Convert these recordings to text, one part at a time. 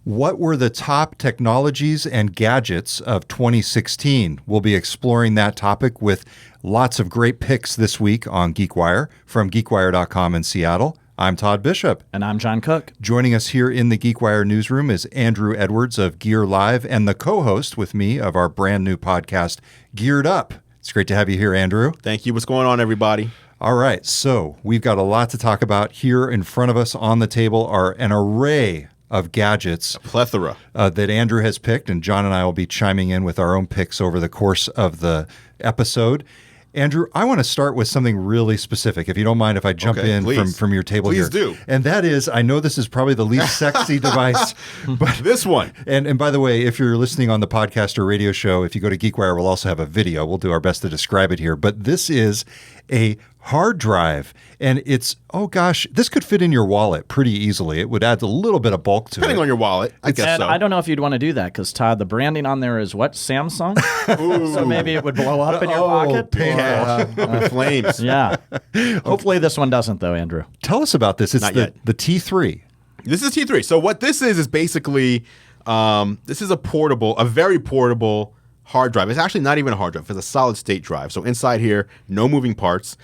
What were the top technologies and gadgets of 2016? We'll be exploring that topic with lots of great picks this week on GeekWire from geekwire.com in Seattle. I'm Todd Bishop. And I'm John Cook. Joining us here in the GeekWire newsroom is Andru Edwards of Gear Live and the co-host with me of our brand new podcast, Geared Up. It's great to have you here, Andrew. Thank you. What's going on, everybody? All right, so we've got a lot to talk about. Here in front of us on the table are an array of gadgets. A plethora. That Andrew has picked, and John and I will be chiming in with our own picks over the course of the episode. Andrew, I want to start with something really specific, if you don't mind if I jump from your table here. Please do. And that is, I know this is probably the least sexy device, but this one. And by the way, if you're listening on the podcast or radio show, if you go to GeekWire, we'll also have a video. We'll do our best to describe it here. But this is a hard drive, and it's, oh gosh, this could fit in your wallet pretty easily. It would add a little bit of bulk to Depending on your wallet, I guess so. I don't know if you'd want to do that because, Todd, the branding on there is what? Samsung? So maybe it would blow up in your pocket? Flames. Yeah. Hopefully this one doesn't, though, Andrew. Tell us about this. It's Not yet. the T3. This is T3. So what this is basically, this is a very portable hard drive. It's actually not even a hard drive. It's a solid state drive. So inside here, no moving parts,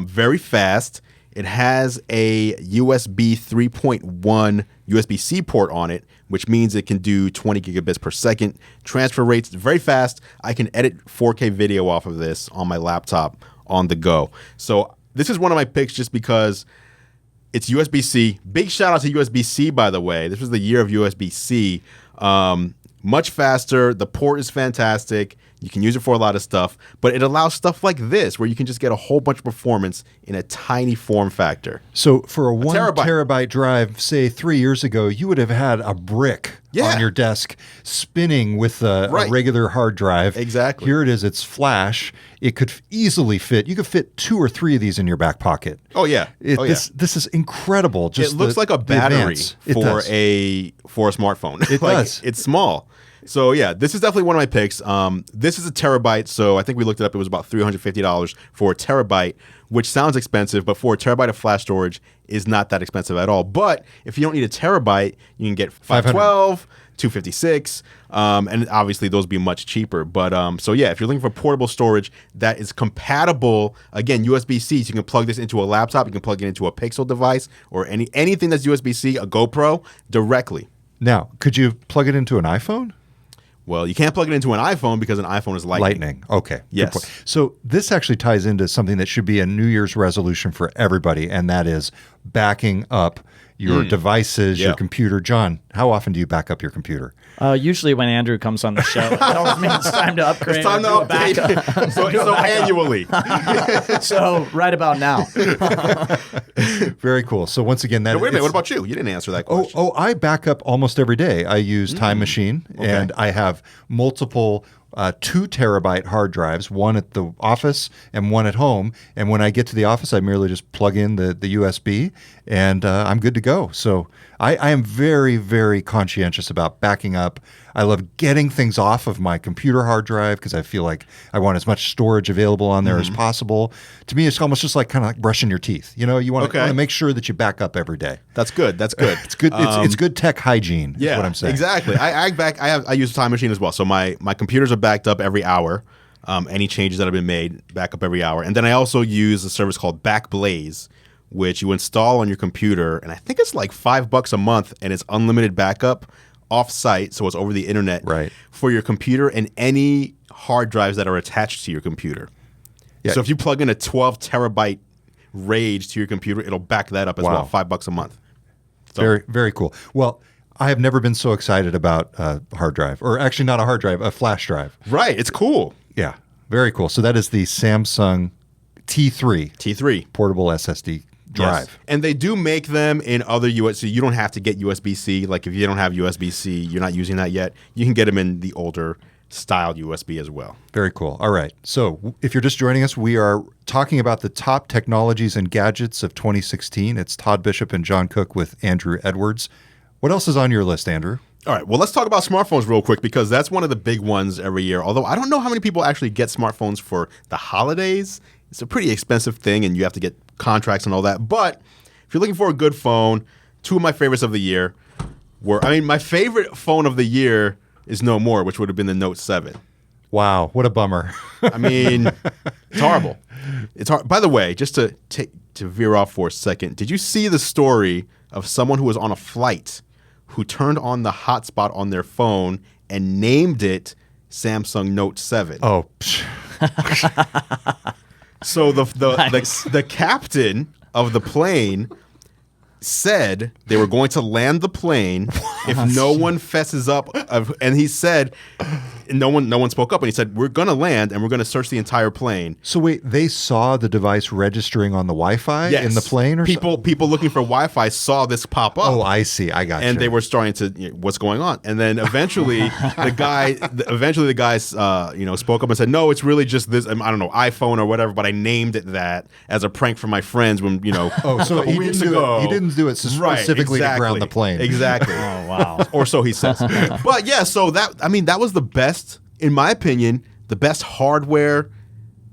very fast. It has a USB 3.1 USB-C port on it, which means it can do 20 gigabits per second. Transfer rates, very fast. I can edit 4K video off of this on my laptop on the go. So this is one of my picks just because it's USB-C. Big shout out to USB-C, by the way. This was the year of USB-C. Much faster. The port is fantastic. You can use it for a lot of stuff, but it allows stuff like this where you can just get a whole bunch of performance in a tiny form factor. So for a 1 terabyte drive, say 3 years ago, you would have had a brick on your desk spinning with a regular hard drive. Exactly. Here it is. It's flash. It could easily fit. You could fit 2 or 3 of these in your back pocket. Oh, yeah. This is incredible. Just it looks like a battery for a smartphone. It does. It's small. So, yeah, this is definitely one of my picks. This is a terabyte, so I think we looked it up. It was about $350 for a terabyte, which sounds expensive, but for a terabyte of flash storage is not that expensive at all. But if you don't need a terabyte, you can get 512, 256, and obviously those would be much cheaper. But so, yeah, if you're looking for portable storage that is compatible, again, USB-C, so you can plug this into a laptop, you can plug it into a Pixel device, or anything that's USB-C, a GoPro, directly. Now, could you plug it into an iPhone? Well, you can't plug it into an iPhone because an iPhone is Lightning. Okay. Yes. So this actually ties into something that should be a New Year's resolution for everybody, and that is backing up your devices, your computer. John, how often do you back up your computer? Usually when Andrew comes on the show, it always means it's time to upgrade. It's time to update. so annually. So right about now. Very cool. So once again, wait a minute. What about you? You didn't answer that question. Oh, I back up almost every day. I use Time Machine, and I have multiple 2 terabyte hard drives, one at the office and one at home. And when I get to the office, I merely just plug in the USB, and I'm good to go. So I am very, very conscientious about backing up. I love getting things off of my computer hard drive because I feel like I want as much storage available on there as possible. To me, it's almost just like kind of like brushing your teeth. You know, you want to make sure that you back up every day. That's good. That's good. It's good. It's good tech hygiene. Yeah, is what I'm saying. Exactly. I use a Time Machine as well. So my computers are backed up every hour. Any changes that have been made, back up every hour. And then I also use a service called Backblaze, which you install on your computer, and I think it's like $5 a month, and it's unlimited backup off-site, so it's over the internet for your computer and any hard drives that are attached to your computer. Yeah. So if you plug in a 12 terabyte RAID to your computer, it'll back that up as well, $5 a month. So. Very, very cool. Well, I have never been so excited about a hard drive, or actually not a hard drive, a flash drive. Right. It's cool. Yeah. Very cool. So that is the Samsung T3 portable SSD drive. Yes. And they do make them in other USB. You don't have to get USB-C. Like if you don't have USB-C, you're not using that yet, you can get them in the older styled USB as well. Very cool. All right. So if you're just joining us, we are talking about the top technologies and gadgets of 2016. It's Todd Bishop and John Cook with Andru Edwards. What else is on your list, Andrew? All right. Well, let's talk about smartphones real quick because that's one of the big ones every year. Although I don't know how many people actually get smartphones for the holidays. It's a pretty expensive thing and you have to get contracts and all that. But if you're looking for a good phone, two of my favorites of the year, were. I mean, my favorite phone of the year is no more, which would have been the Note 7. Wow, what a bummer. I mean, it's horrible. It's hard. By the way, just to veer off for a second, did you see the story of someone who was on a flight who turned on the hotspot on their phone and named it Samsung Note 7? Oh, So Nice. the captain of the plane said they were going to land the plane if no one fesses up, and he said no one spoke up, and he said we're going to land and we're going to search the entire plane. so wait, they saw the device registering on the Wi-Fi in the plane, or people looking for Wi-Fi saw this pop up. Oh, I see. I got you. And they were starting to, what's going on? And then eventually, the guy spoke up and said, no, it's really just this, I don't know, iPhone or whatever, but I named it that as a prank for my friends when, Oh, so a couple weeks ago. He didn't do it specifically to ground the plane. Exactly. Oh, wow. Or so he says. But yeah, so that was the best, in my opinion, the best hardware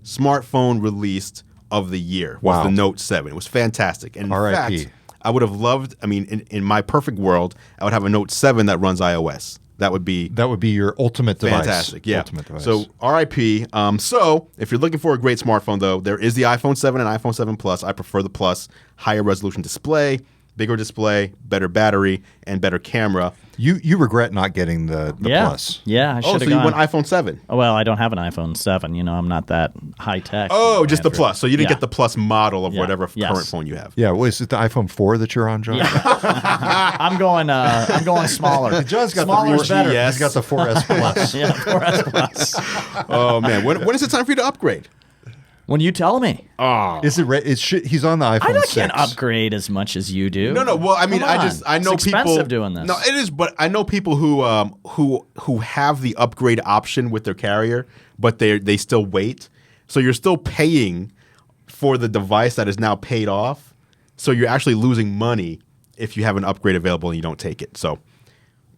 smartphone released of the year was Wow. the Note 7. It was fantastic. And in R.I.P. fact, I would have loved, in my perfect world, I would have a Note 7 that runs iOS. That would be your ultimate device. fantastic. Yeah. Ultimate device. So RIP. So if you're looking for a great smartphone, though, there is the iPhone 7 and iPhone 7 Plus. I prefer the Plus. Higher resolution display, bigger display, better battery, and better camera. You regret not getting the Plus. Yeah, I should Oh, have so gone. you went iPhone 7. Oh, well, I don't have an iPhone 7. I'm not that high tech. Oh, just the Andrew. Plus. So you didn't Yeah. get the Plus model of Yeah. whatever Yes. current phone you have. Yeah, well, is it the iPhone 4 that you're on, John? I'm going smaller. John's got Smaller the is better. Yes. He's got the 4S Plus. Yeah, 4S Plus. Oh man, when is it time for you to upgrade? When you tell me, Is it? He's on the iPhone 6. can't upgrade as much as you do. No. Well, I mean, Come I on. know It's people expensive doing this. No, it is, but I know people who have the upgrade option with their carrier, but they still wait. So you're still paying for the device that is now paid off. So you're actually losing money if you have an upgrade available and you don't take it. So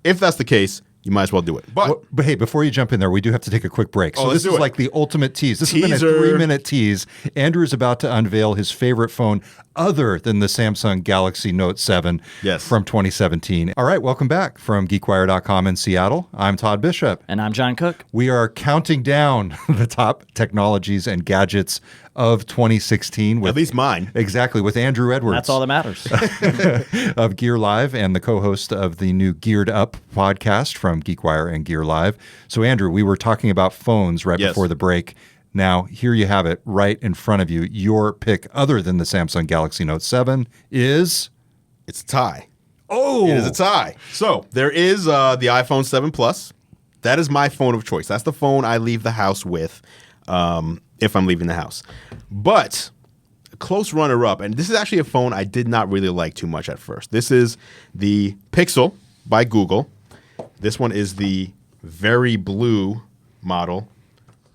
if that's the case, you might as well do it. But But hey, before you jump in there, we do have to take a quick break. So let's this do is it. like the ultimate tease. This has been a Teaser. 3-minute tease. Andrew is about to unveil his favorite phone other than the Samsung Galaxy Note 7 Yes. from 2017. All right, welcome back from GeekWire.com in Seattle. I'm Todd Bishop. And I'm John Cook. We are counting down the top technologies and gadgets of 2016 with at least mine. exactly with Andrew Edwards. That's all that matters. Of Gear Live and the co-host of the new Geared Up podcast from GeekWire and Gear Live. So Andrew, we were talking about phones right Yes. before the break. Now, here you have it right in front of you. Your pick other than the Samsung Galaxy Note 7 is... It's a tie. Oh! It is a tie. So there is the iPhone 7 Plus. That is my phone of choice. That's the phone I leave the house with if I'm leaving the house. But a close runner-up, and this is actually a phone I did not really like too much at first. This is the Pixel by Google. This one is the very blue model.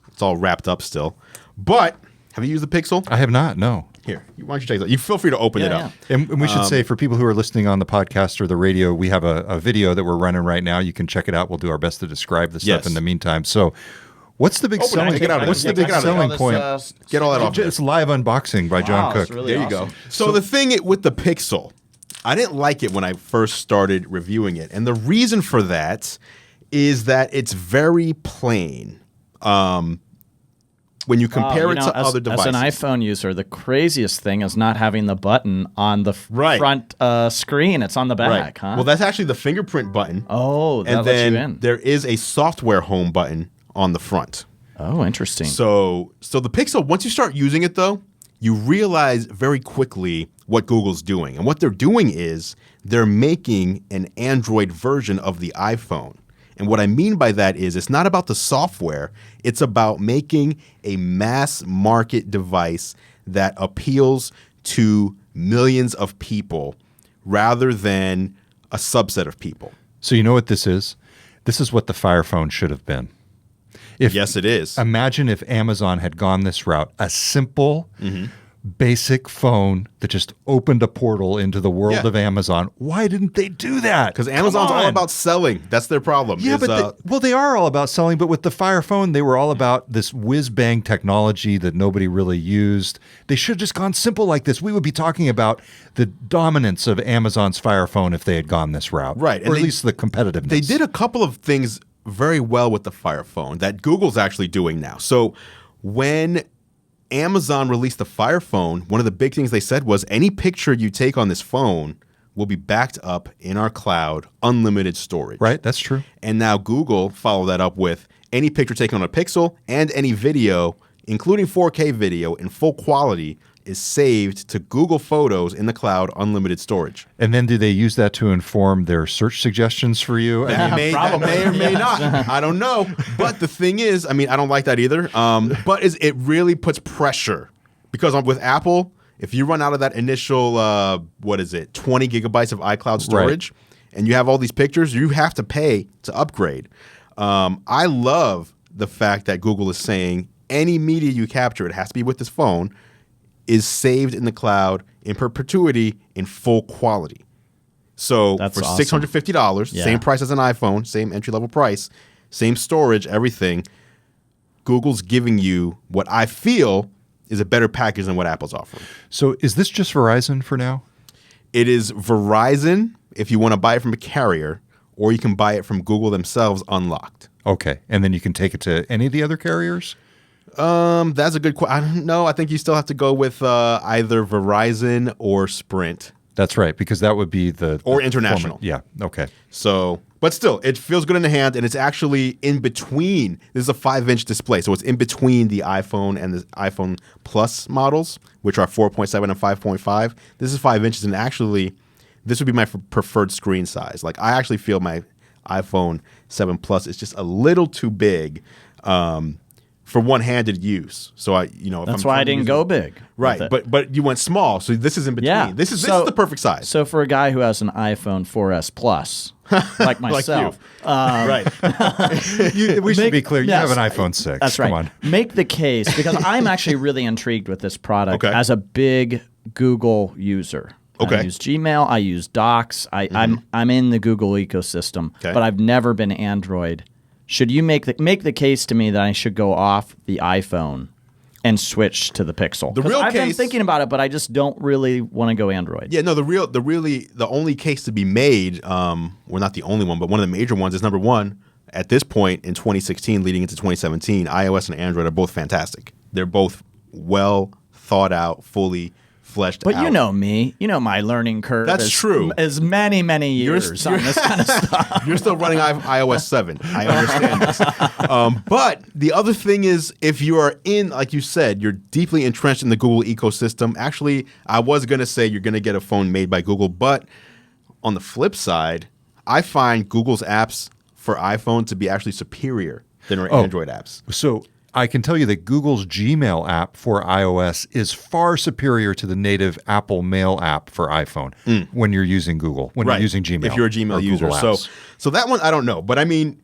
It's all wrapped up still. But have you used the Pixel? I have not, no. Here, why don't you take it? You feel free to open it Yeah, up. And we should say, for people who are listening on the podcast or the radio, we have a video that we're running right now. You can check it out. We'll do our best to describe the stuff Yes. in the meantime. So what's the big Open it. selling Take it out of What's there. the big Take it out of selling there. point? Get all that off. It's live unboxing by John Wow, Cook. it's really There you awesome. go. So the thing with the Pixel, I didn't like it when I first started reviewing it. And the reason for that is that it's very plain. When you compare it to other devices. As an iPhone user, the craziest thing is not having the button on the Right. front screen. It's on the back, huh? Well, that's actually the fingerprint button. oh, that and lets you then in. there is a software home button on the front. Oh, interesting. So the Pixel, once you start using it though, you realize very quickly what Google's doing. And what they're doing is they're making an Android version of the iPhone. And what I mean by that is it's not about the software, it's about making a mass market device that appeals to millions of people rather than a subset of people. So you know what this is? This is what the Fire Phone should have been. Yes, it is. Imagine if Amazon had gone this route, a simple basic phone that just opened a portal into the world Yeah. of Amazon. Why didn't they do that? Because Amazon's Come all on. about selling. That's their problem. Yeah, is, but they are all about selling. But with the Fire Phone, they were all about this whiz-bang technology that nobody really used. They should have just gone simple like this. We would be talking about the dominance of Amazon's Fire Phone if they had gone this route. Right, Or and at least the competitiveness. they did a couple of things very well with the Fire Phone that Google's actually doing now. So when Amazon released the Fire Phone, one of the big things they said was any picture you take on this phone will be backed up in our cloud, unlimited storage. Right, that's true. And now Google followed that up with any picture taken on a Pixel and any video, including 4K video in full quality, is saved to Google Photos in the cloud, unlimited storage. And then do they use that to inform their search suggestions for you? That may or may not. I don't know. But the thing is, I mean, I don't like that either. But it really puts pressure because with Apple, if you run out of that initial, 20 gigabytes of iCloud storage, and you have all these pictures, you have to pay to upgrade. I love the fact that Google is saying any media you capture, it has to be with this phone, is saved in the cloud in perpetuity in full quality. So That's for awesome. $650, Yeah. same price as an iPhone, same entry-level price, same storage, everything, Google's giving you what I feel is a better package than what Apple's offering. So is this just Verizon for now? It is Verizon if you want to buy it from a carrier, or you can buy it from Google themselves unlocked. Okay. And then you can take it to any of the other carriers? That's a good question. I don't know. I think you still have to go with either Verizon or Sprint. That's right, because that would be Or international. Yeah, okay. So, but still, it feels good in the hand, and it's actually in between. This is a 5-inch display, so it's in between the iPhone and the iPhone Plus models, which are 4.7 and 5.5. This is 5 inches, and actually, this would be my preferred screen size. Like, I actually feel my iPhone 7 Plus is just a little too big for one-handed use. So That's why I didn't go big. Right, with it. but you went small, so this is in between. Yeah. This is the perfect size. So for a guy who has an iPhone 4S Plus, like myself, Right. We should be clear. You yes, have an iPhone 6. that's Come right. on. Make the case, because I'm actually really intrigued with this product Okay. as a big Google user. Okay. I use Gmail. I use Docs. I'm in the Google ecosystem, Okay. but I've never been Android. Should you make the case to me that I should go off the iPhone and switch to the Pixel? The 'Cause real I've been case- thinking about it, but I just don't really want to go Android. Yeah, no, the only case to be made, well, not the only one, but one of the major ones is number one, at this point in 2016 leading into 2017, iOS and Android are both fantastic. They're both well thought out, fully fleshed But out. you know me. You know my learning curve. That's true. Is many years on this kind of stuff. You're still running iOS 7. I understand this. But the other thing is, if you are like you said, you're deeply entrenched in the Google ecosystem. Actually, I was going to say you're going to get a phone made by Google. But on the flip side, I find Google's apps for iPhone to be actually superior than Android apps. So I can tell you that Google's Gmail app for iOS is far superior to the native Apple Mail app for iPhone when you're using Google, when you're using Gmail. If you're a Gmail or user. Google Apps. So that one, I don't know. But I mean,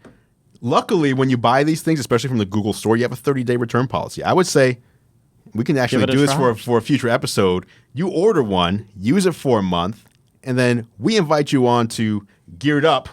luckily, when you buy these things, especially from the Google store, you have a 30-day return policy. I would say we can actually it a do this try. for a future episode. You order one, use it for a month, and then we invite you on to Geared Up.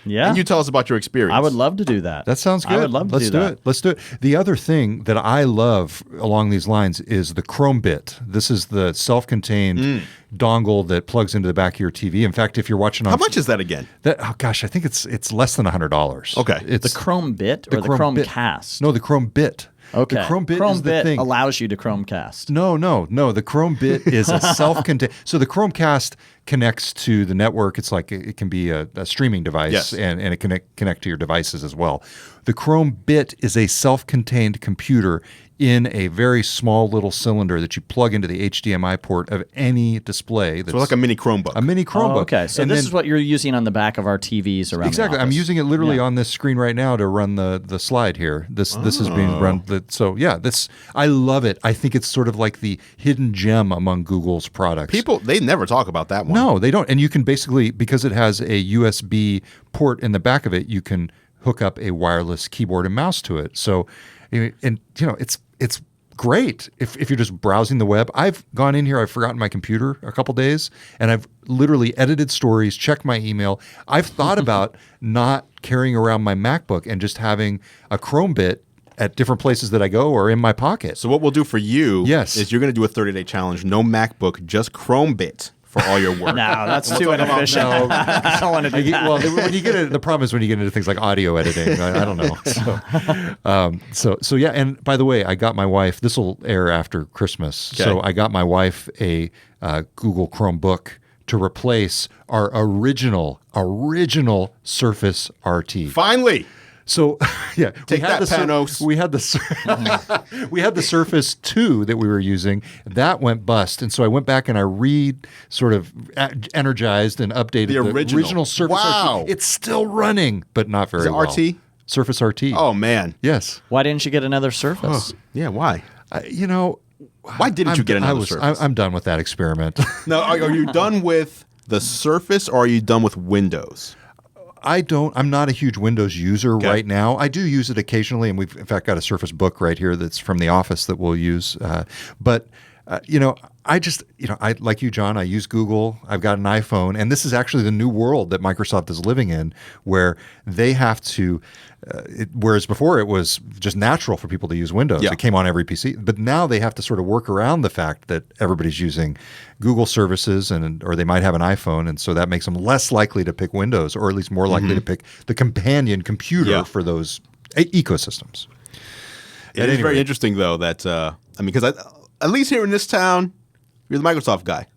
Yeah. And you tell us about your experience. I would love to do that. That sounds good. I would love to Let's do that. it. Let's do it. The other thing that I love along these lines is the Chromebit. This is the self-contained dongle that plugs into the back of your TV. In fact, if you're watching on How much is that again? I think it's less than $100. Okay. It's The Chrome Bit or the Chromebit. Chromecast? No, the Chromebit. Okay. The Chromebit is the thing. allows you to Chromecast. No. The Chromebit is a self-contained. So the Chromecast connects to the network. It's like it can be a streaming device, Yes. and it can connect to your devices as well. The Chromebit is a self-contained computer in a very small little cylinder that you plug into the HDMI port of any display. That's So like a mini Chromebook. a mini Chromebook. Oh, okay. So And this then- is what you're using on the back of our TVs around Exactly. the I'm office. using it literally on this screen right now to run the slide here. This is being run. So yeah, I love it. I think it's sort of like the hidden gem among Google's products. People, they never talk about that one. No, they don't. And you can basically, because it has a USB port in the back of it, you can hook up a wireless keyboard and mouse to it. So, and it's great if you're just browsing the web. I've gone in here, I've forgotten my computer a couple days, and I've literally edited stories, checked my email. I've thought about not carrying around my MacBook and just having a Chrome bit at different places that I go or in my pocket. So what we'll do for you Yes. is you're going to do a 30-day challenge. No MacBook, just Chrome bit for all your work. No, that's too inefficient. I don't want to do that. Well, when you get the problem is when you get into things like audio editing. I don't know. So yeah. And by the way, I got my wife. This will air after Christmas. Okay. So I got my wife a Google Chromebook to replace our original Surface RT. Finally. So yeah, Take that, Panos. We had the we had the Surface 2 that we were using. That went bust, and so I went back and I sort of energized and updated The original. Surface Wow. RT. It's still running, but not very Is it well. RT? Surface RT. Oh, man. Yes. Why didn't you get another Surface? Yeah, why? Why didn't you get another Surface? I'm done with that experiment. Now, are you done with the Surface or are you done with Windows? I'm not a huge Windows user right now. I do use it occasionally, and we've in fact got a Surface Book right here that's from the office that we'll use. But I like you, John. I use Google. I've got an iPhone, and this is actually the new world that Microsoft is living in, where they have to. Whereas before it was just natural for people to use Windows. Yeah. It came on every PC. But now they have to sort of work around the fact that everybody's using Google services or they might have an iPhone. And so that makes them less likely to pick Windows, or at least more likely to pick the companion computer for those ecosystems. It is very interesting, though, that, because at least here in this town, you're the Microsoft guy.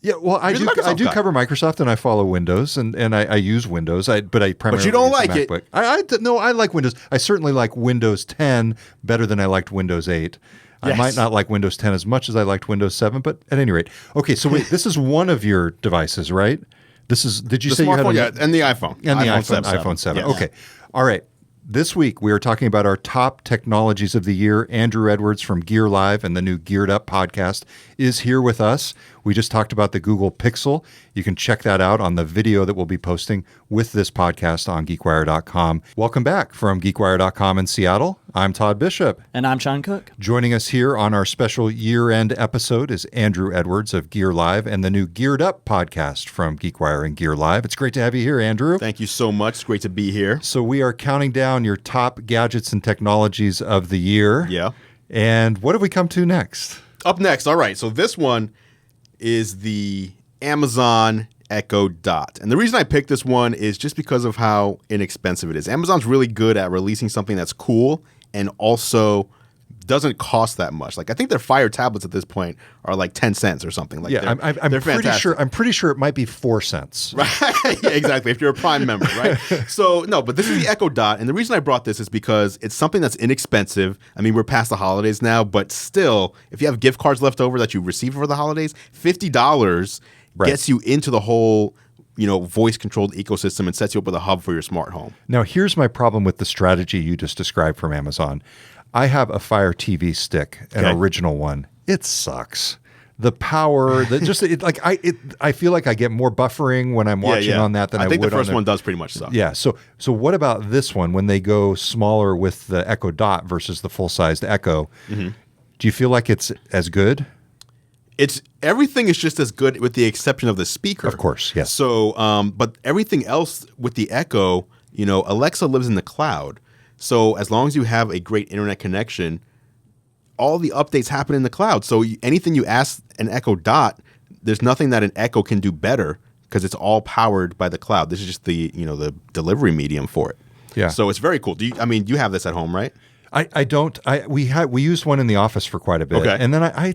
Yeah, well, I do guy. cover Microsoft, and I follow Windows, and I use Windows. But I primarily you don't use like it. MacBook. No, I like Windows. I certainly like Windows 10 better than I liked Windows 8. Yes. I might not like Windows 10 as much as I liked Windows 7, but at any rate, okay. So wait, this is one of your devices, right? Did you The say you had smartphone, and the iPhone. and the iPhone iPhone 7? Yes. Okay, all right. This week, we are talking about our top technologies of the year. Andru Edwards from Gear Live and the new Geared Up podcast is here with us. We just talked about the Google Pixel. You can check that out on the video that we'll be posting with this podcast on GeekWire.com. Welcome back from GeekWire.com in Seattle. I'm Todd Bishop. And I'm Sean Cook. Joining us here on our special year-end episode is Andru Edwards of Gear Live and the new Geared Up podcast from GeekWire and Gear Live. It's great to have you here, Andru. Thank you so much. It's great to be here. So we are counting down your top gadgets and technologies of the year. Yeah. And what have we come to next? Up next, all right, so this one is the Amazon Echo Dot. And the reason I picked this one is just because of how inexpensive it is. Amazon's really good at releasing something that's cool and also doesn't cost that much. Like, I think their Fire tablets at this point are like 10 cents or something. Like, Yeah, I'm they're pretty fantastic. sure. I'm pretty sure it might be 4 cents. Right. Yeah, exactly. If you're a Prime member, right? So, no, but this is the Echo Dot. And the reason I brought this is because it's something that's inexpensive. I mean, we're past the holidays now, but still, if you have gift cards left over that you receive for the holidays, $50 gets you into the whole, voice-controlled ecosystem and sets you up with a hub for your smart home. Now, here's my problem with the strategy you just described from Amazon. I have a Fire TV stick, an original one. It sucks. The power, I feel like I get more buffering when I'm watching on that than I would on the first one does pretty much suck. Yeah. So what about this one when they go smaller with the Echo Dot versus the full-sized Echo? Mm-hmm. Do you feel like it's as good? Everything is just as good with the exception of the speaker. Of course, yes. So, but everything else with the Echo, Alexa lives in the cloud. So as long as you have a great internet connection, all the updates happen in the cloud. So anything you ask an Echo Dot, there's nothing that an Echo can do better because it's all powered by the cloud. This is just the delivery medium for it. Yeah. So it's very cool. You have this at home, right? I don't. We used one in the office for quite a bit, Okay. and then I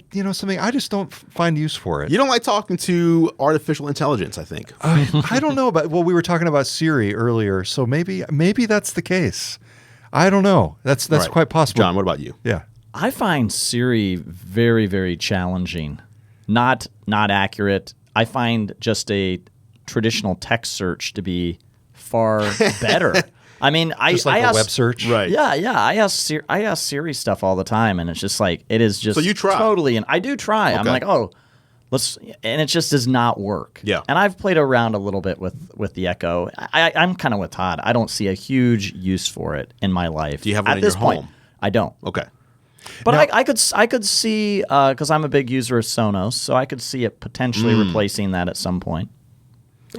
just don't find use for it. You don't like talking to artificial intelligence, I think. I don't know about. Well, we were talking about Siri earlier, so maybe that's the case. I don't know. That's Right. quite possible. John, what about you? Yeah. I find Siri very, very challenging. Not accurate. I find just a traditional text search to be far better. I mean, Just like a web search, Right. Yeah. I ask Siri stuff all the time, and it's just like it is just. So you try. Totally, and I do try. I'm Okay. like, and it just does not work. Yeah. And I've played around a little bit with the Echo. I'm kind of with Todd. I don't see a huge use for it in my life. Do you have one at in this your point? home? I don't. Okay. But Now- I could see because I'm a big user of Sonos, so I could see it potentially replacing that at some point.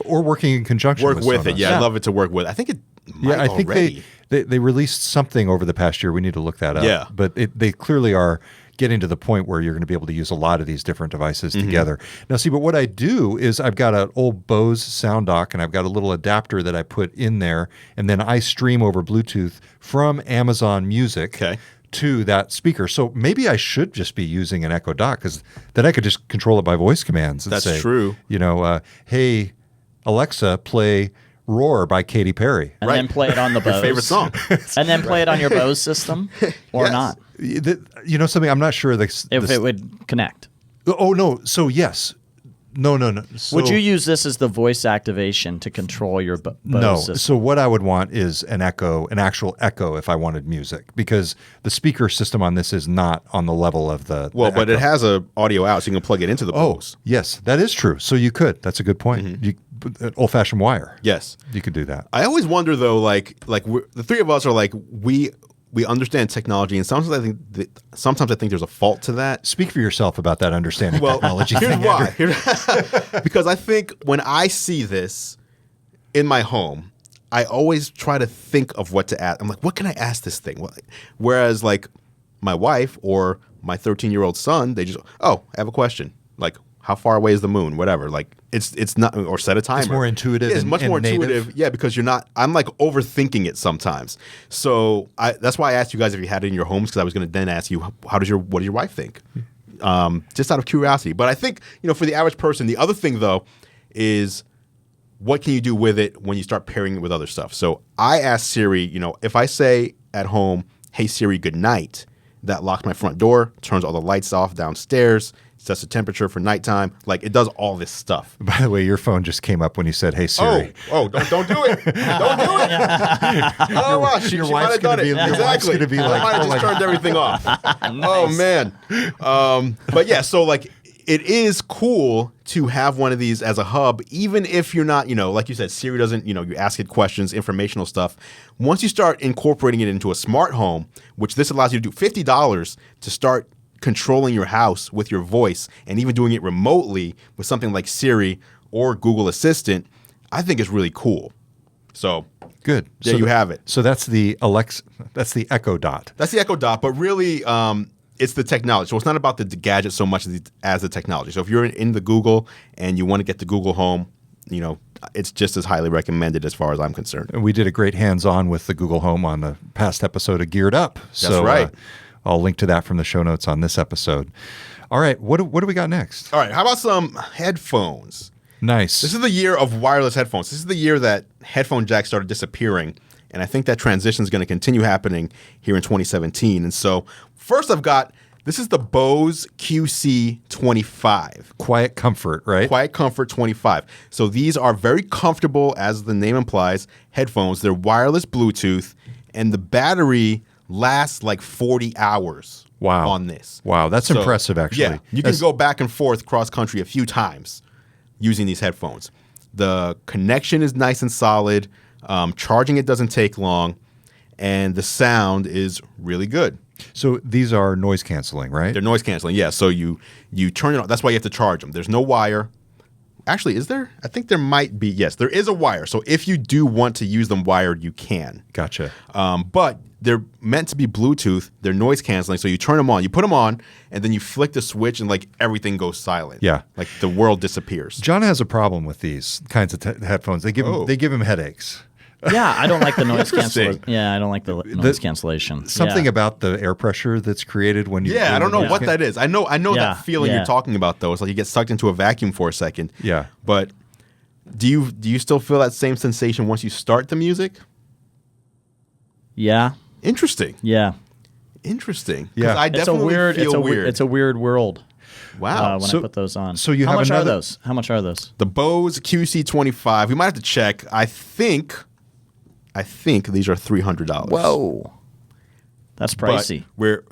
Or working in conjunction Work with Sonos. it. Yeah, I'd love it to work with. I think it might I think already. they released something over the past year. We need to look that up. Yeah. But they clearly are getting to the point where you're going to be able to use a lot of these different devices together. Now, see, but what I do is I've got an old Bose sound dock, and I've got a little adapter that I put in there, and then I stream over Bluetooth from Amazon Music to that speaker. So maybe I should just be using an Echo Dot, because then I could just control it by voice commands. And That's say, true. Hey, Alexa, play Roar by Katy Perry. And then play it on the Bose. Your favorite song. And then play it on your Bose system or Yes. not. You know something? I'm not sure. If it would connect. Oh, no. So, yes. No. So, Would you use this as the voice activation to control your Bose No. system? So what I would want is an actual echo if I wanted music, because the speaker system on this is not on the level of the But Echo. it has a audio out, so you can plug it into the Bose. Yes, that is true. So you could. That's a good point. An old-fashioned wire. Yes. You could do that. I always wonder though, like the three of us are like we understand technology, and sometimes I think there's a fault to that. Speak for yourself about that understanding technology. Here's thing, why. Andrew. Because I think when I see this in my home, I always try to think of what to ask. I'm like, what can I ask this thing? Whereas like my wife or my 13-year-old son, they just, I have a question. Like, how far away is the moon? Whatever. Like it's not, or set a timer. It's more intuitive. It's much more native. intuitive. Yeah, because you're not. I'm like overthinking it sometimes. So that's why I asked you guys if you had it in your homes, because I was going to then ask you, what does your wife think? Just out of curiosity. But I think for the average person, the other thing though is, what can you do with it when you start pairing it with other stuff? So I asked Siri, if I say at home, "Hey Siri, good night," that locks my front door, turns all the lights off downstairs, sets the temperature for nighttime. Like, it does all this stuff. By the way, your phone just came up when you said, "Hey Siri." Don't do it. Don't do it. Oh, wow. She Your might wife's have done gonna it. be- your wife's Exactly. gonna be I like, might have oh just my turned everything off. Oh, man. But yeah, so like, it is cool to have one of these as a hub, even if you're not, like you said, Siri doesn't, you ask it questions, informational stuff. Once you start incorporating it into a smart home, which this allows you to do $50 to start controlling your house with your voice, and even doing it remotely with something like Siri or Google Assistant, I think is really cool. So Good. there you have it. So that's the That's the Echo Dot. That's the Echo Dot, but really, it's the technology. So it's not about the gadget so much as the technology. So if you're in the Google and you want to get the Google Home, it's just as highly recommended as far as I'm concerned. And we did a great hands-on with the Google Home on the past episode of Geared Up. That's right. I'll link to that from the show notes on this episode. All right, what do we got next? All right, how about some headphones? Nice. This is the year of wireless headphones. This is the year that headphone jacks started disappearing, and I think that transition is going to continue happening here in 2017. And so first this is the Bose QC25. Quiet Comfort, right? Quiet Comfort 25. So these are very comfortable, as the name implies, headphones. They're wireless Bluetooth, and the battery lasts like 40 hours on this. Wow, that's impressive, actually. Yeah, you can go back and forth cross-country a few times using these headphones. The connection is nice and solid. Charging it doesn't take long, and the sound is really good. So these are noise canceling, right? They're noise canceling, yeah. So you turn it on. That's why you have to charge them. There's no wire. Actually, is there? I think there might be. Yes, there is a wire. So if you do want to use them wired, you can. Gotcha. But they're meant to be Bluetooth. They're noise canceling. So you turn them on, you put them on, and then you flick the switch, and like everything goes silent. Yeah. Like the world disappears. John has a problem with these kinds of headphones. They give him headaches. Yeah, I don't like the noise Interesting. cancellation. Yeah, I don't like the noise cancellation. Something about the air pressure that's created when you. Yeah, I don't know what that is. I know Yeah, that feeling yeah. you're talking about, though. It's like you get sucked into a vacuum for a second. Yeah. But do you still feel that same sensation once you start the music? Yeah, Interesting. yeah. Interesting. 'Cause Yeah. I definitely feel weird. It's a weird world. Wow. When So- I put those on. so you How have much another- are those? How much are those? The Bose QC25. We might have to check. I think these are $300. Whoa, that's But pricey. we're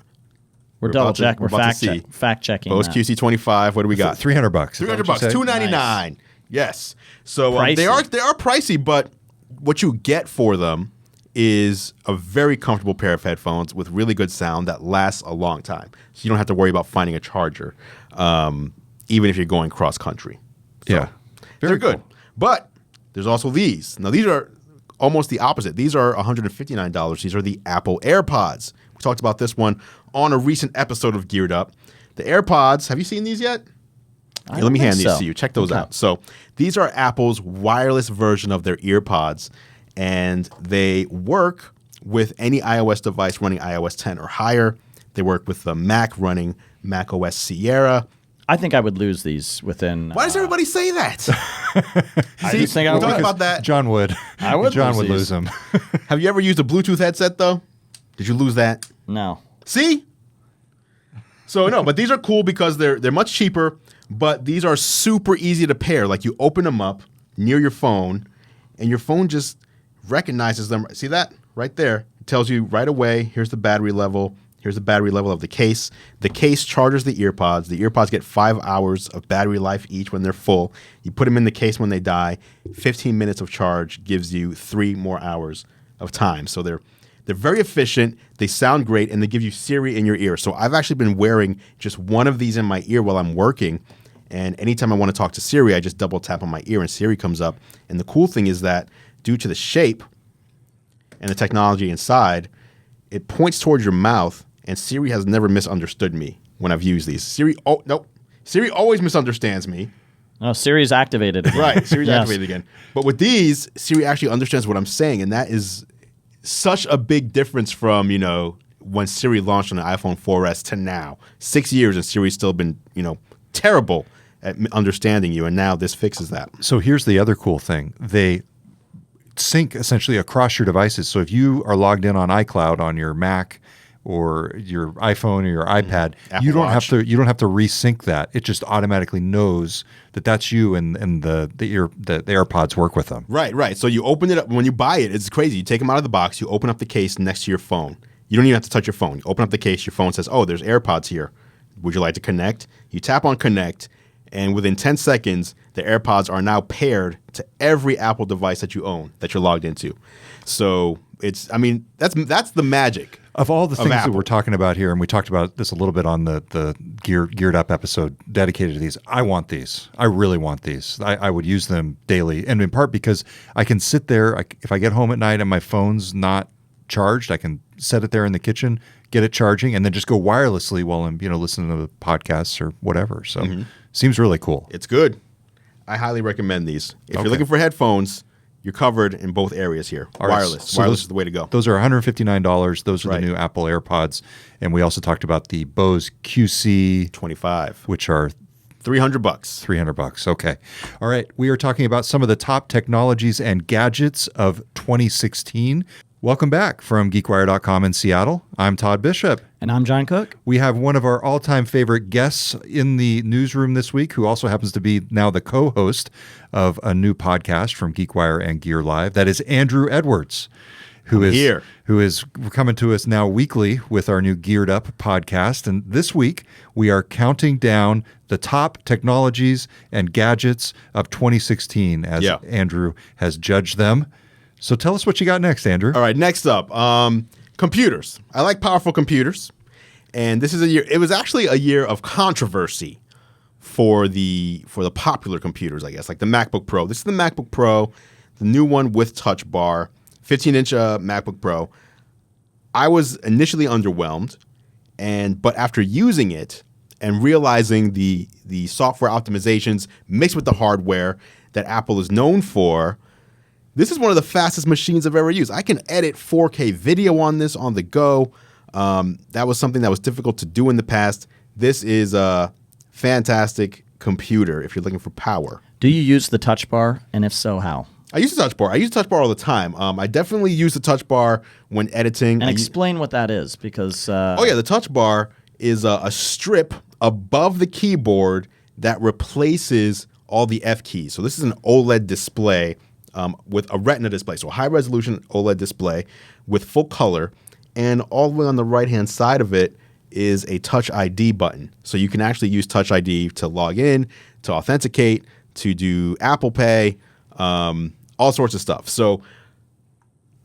Double about to- check. We're about to see. fact checking. Bose that. QC25. What do we got? $300. $300. $299. Yes. So they Pricey. are pricey, but what you get for them is a very comfortable pair of headphones with really good sound that lasts a long time. So you don't have to worry about finding a charger, even if you're going cross country. So Yeah. they're good. But there's also these. Now, these are almost the opposite. These are $159. These are the Apple AirPods. We talked about this one on a recent episode of Geared Up. The AirPods, have you seen these yet? Here, let me hand these to you. Check those out. So these are Apple's wireless version of their EarPods, and they work with any iOS device running iOS 10 or higher. They work with the Mac running Mac OS Sierra. I think I would lose these within. Why does everybody say that? I just think I would. Talk about that. John would. I would John lose would these. lose them. Have you ever used a Bluetooth headset, though? Did you lose that? No. See? So, no, but these are cool because they're much cheaper, but these are super easy to pair. Like, you open them up near your phone, and your phone just recognizes them. See that? Right there. It tells you right away, here's the battery level. Here's the battery level of the case. The case charges the earpods. The earpods get 5 hours of battery life each when they're full. You put them in the case when they die. 15 minutes of charge gives you 3 more hours of time. So they're very efficient. They sound great, and they give you Siri in your ear. So I've actually been wearing just one of these in my ear while I'm working. And anytime I want to talk to Siri, I just double tap on my ear, and Siri comes up. And the cool thing is that due to the shape and the technology inside, it points towards your mouth. And Siri has never misunderstood me when I've used these. Siri always misunderstands me. Oh, Siri's activated again. Right, Siri's Yes. activated again. But with these, Siri actually understands what I'm saying, and that is such a big difference from, when Siri launched on the iPhone 4S to now. 6 years, and Siri's still been, terrible at understanding you, and now this fixes that. So here's the other cool thing. They sync essentially across your devices. So if you are logged in on iCloud on your Mac or your iPhone or your iPad, Apple you don't Watch. have to resync that. It just automatically knows that that's you, and the AirPods work with them. Right. So you open it up. When you buy it, it's crazy. You take them out of the box. You open up the case next to your phone. You don't even have to touch your phone. You open up the case. Your phone says, oh, there's AirPods here. Would you like to connect? You tap on connect, and within 10 seconds, the AirPods are now paired to every Apple device that you own, that you're logged into. So that's the magic. Of all the things that Apple. we're talking about here, and we talked about this a little bit on the Geared Up episode dedicated to these, I want these. I really want these. I would use them daily, and in part because I can sit there. If I get home at night and my phone's not charged, I can set it there in the kitchen, get it charging, and then just go wirelessly while I'm listening to the podcasts or whatever. So seems really cool. It's good. I highly recommend these. If you're looking for headphones, you're covered in both areas here. All right, Wireless. so Wireless is the way to go. Those are $159. Those are Right. the new Apple AirPods, and we also talked about the Bose QC, 25. which are $300. $300. Okay. All right. We are talking about some of the top technologies and gadgets of 2016. Welcome back from GeekWire.com in Seattle. I'm Todd Bishop. And I'm John Cook. We have one of our all-time favorite guests in the newsroom this week, who also happens to be now the co-host of a new podcast from GeekWire and Gear Live. That is Andru Edwards, who is coming to us now weekly with our new Geared Up podcast. And this week, we are counting down the top technologies and gadgets of 2016 as Andru has judged them. So tell us what you got next, Andrew. All right, next up, computers. I like powerful computers. And this is a year, it was actually a year of controversy for the popular computers, I guess, like the MacBook Pro. This is the MacBook Pro, the new one with Touch Bar, 15-inch MacBook Pro. I was initially underwhelmed, but after using it and realizing the software optimizations mixed with the hardware that Apple is known for, this is one of the fastest machines I've ever used. I can edit 4K video on this on the go. That was something that was difficult to do in the past. This is a fantastic computer if you're looking for power. Do you use the Touch Bar, and if so, how? I use the Touch Bar. I use the Touch Bar all the time. I definitely use the Touch Bar when editing. And explain what that is, because... the Touch Bar is a strip above the keyboard that replaces all the F keys. So this is an OLED display with a Retina display. So a high-resolution OLED display with full color. And all the way on the right-hand side of it is a Touch ID button. So you can actually use Touch ID to log in, to authenticate, to do Apple Pay, all sorts of stuff. So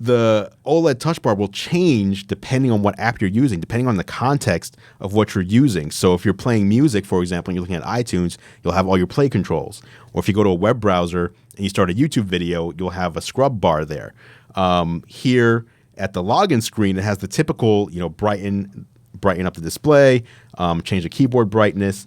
the OLED touch bar will change depending on what app you're using, depending on the context of what you're using. So if you're playing music, for example, and you're looking at iTunes, you'll have all your play controls. Or if you go to a web browser and you start a YouTube video, you'll have a scrub bar there. Here at the login screen, it has the typical, brighten up the display, change the keyboard brightness.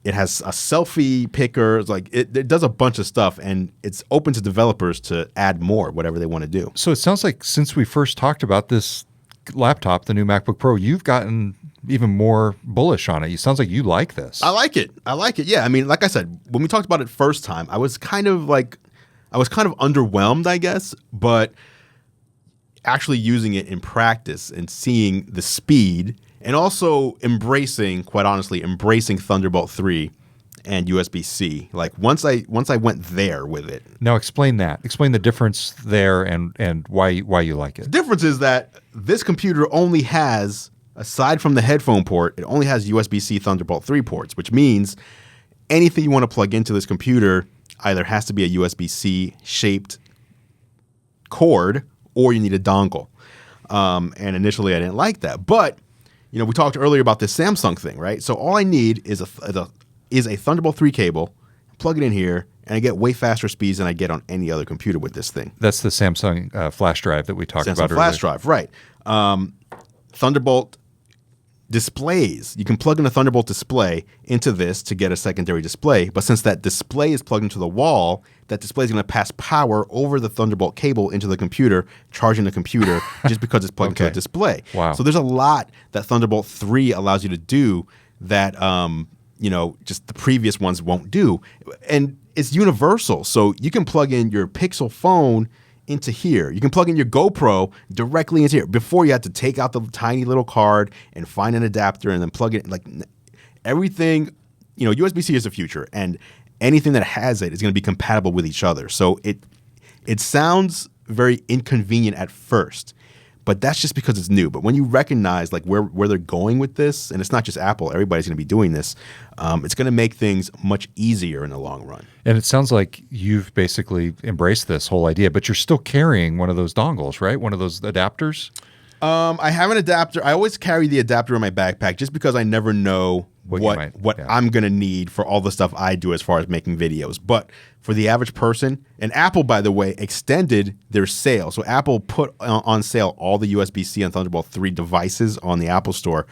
It has a selfie picker. It's like it does a bunch of stuff, and it's open to developers to add more, whatever they want to do. So it sounds like since we first talked about this laptop, the new MacBook Pro, you've gotten even more bullish on it. It sounds like you like this. I like it. Yeah. I mean, like I said, when we talked about it first time, I was kind of underwhelmed, I guess, but actually using it in practice and seeing the speed and also embracing Thunderbolt 3 and USB-C. Like once I went there with it. Now explain that. Explain the difference there and why you like it. The difference is that this computer only has, aside from the headphone port, it only has USB-C Thunderbolt 3 ports, which means anything you want to plug into this computer either has to be a USB-C shaped cord or you need a dongle. And initially I didn't like that. But we talked earlier about this Samsung thing, right? So all I need is a Thunderbolt 3 cable, plug it in here, and I get way faster speeds than I get on any other computer with this thing. That's the Samsung flash drive that we talked about earlier. Flash drive, right. Thunderbolt displays. You can plug in a Thunderbolt display into this to get a secondary display, but since that display is plugged into the wall, that display is going to pass power over the Thunderbolt cable into the computer, charging the computer just because it's plugged into a display. Wow. So there's a lot that Thunderbolt 3 allows you to do that just the previous ones won't do. And it's universal. So you can plug in your Pixel phone into here. You can plug in your GoPro directly into here. Before you had to take out the tiny little card and find an adapter and then plug it. Like everything, USB-C is the future, and anything that has it is going to be compatible with each other. So it sounds very inconvenient at first, but that's just because it's new. But when you recognize like where they're going with this, and it's not just Apple, everybody's going to be doing this, it's going to make things much easier in the long run. And it sounds like you've basically embraced this whole idea, but you're still carrying one of those dongles, right? One of those adapters? I have an adapter. I always carry the adapter in my backpack just because I never know what I'm going to need for all the stuff I do as far as making videos. But for the average person, and Apple, by the way, extended their sale. So Apple put on sale all the USB-C and Thunderbolt 3 devices on the Apple Store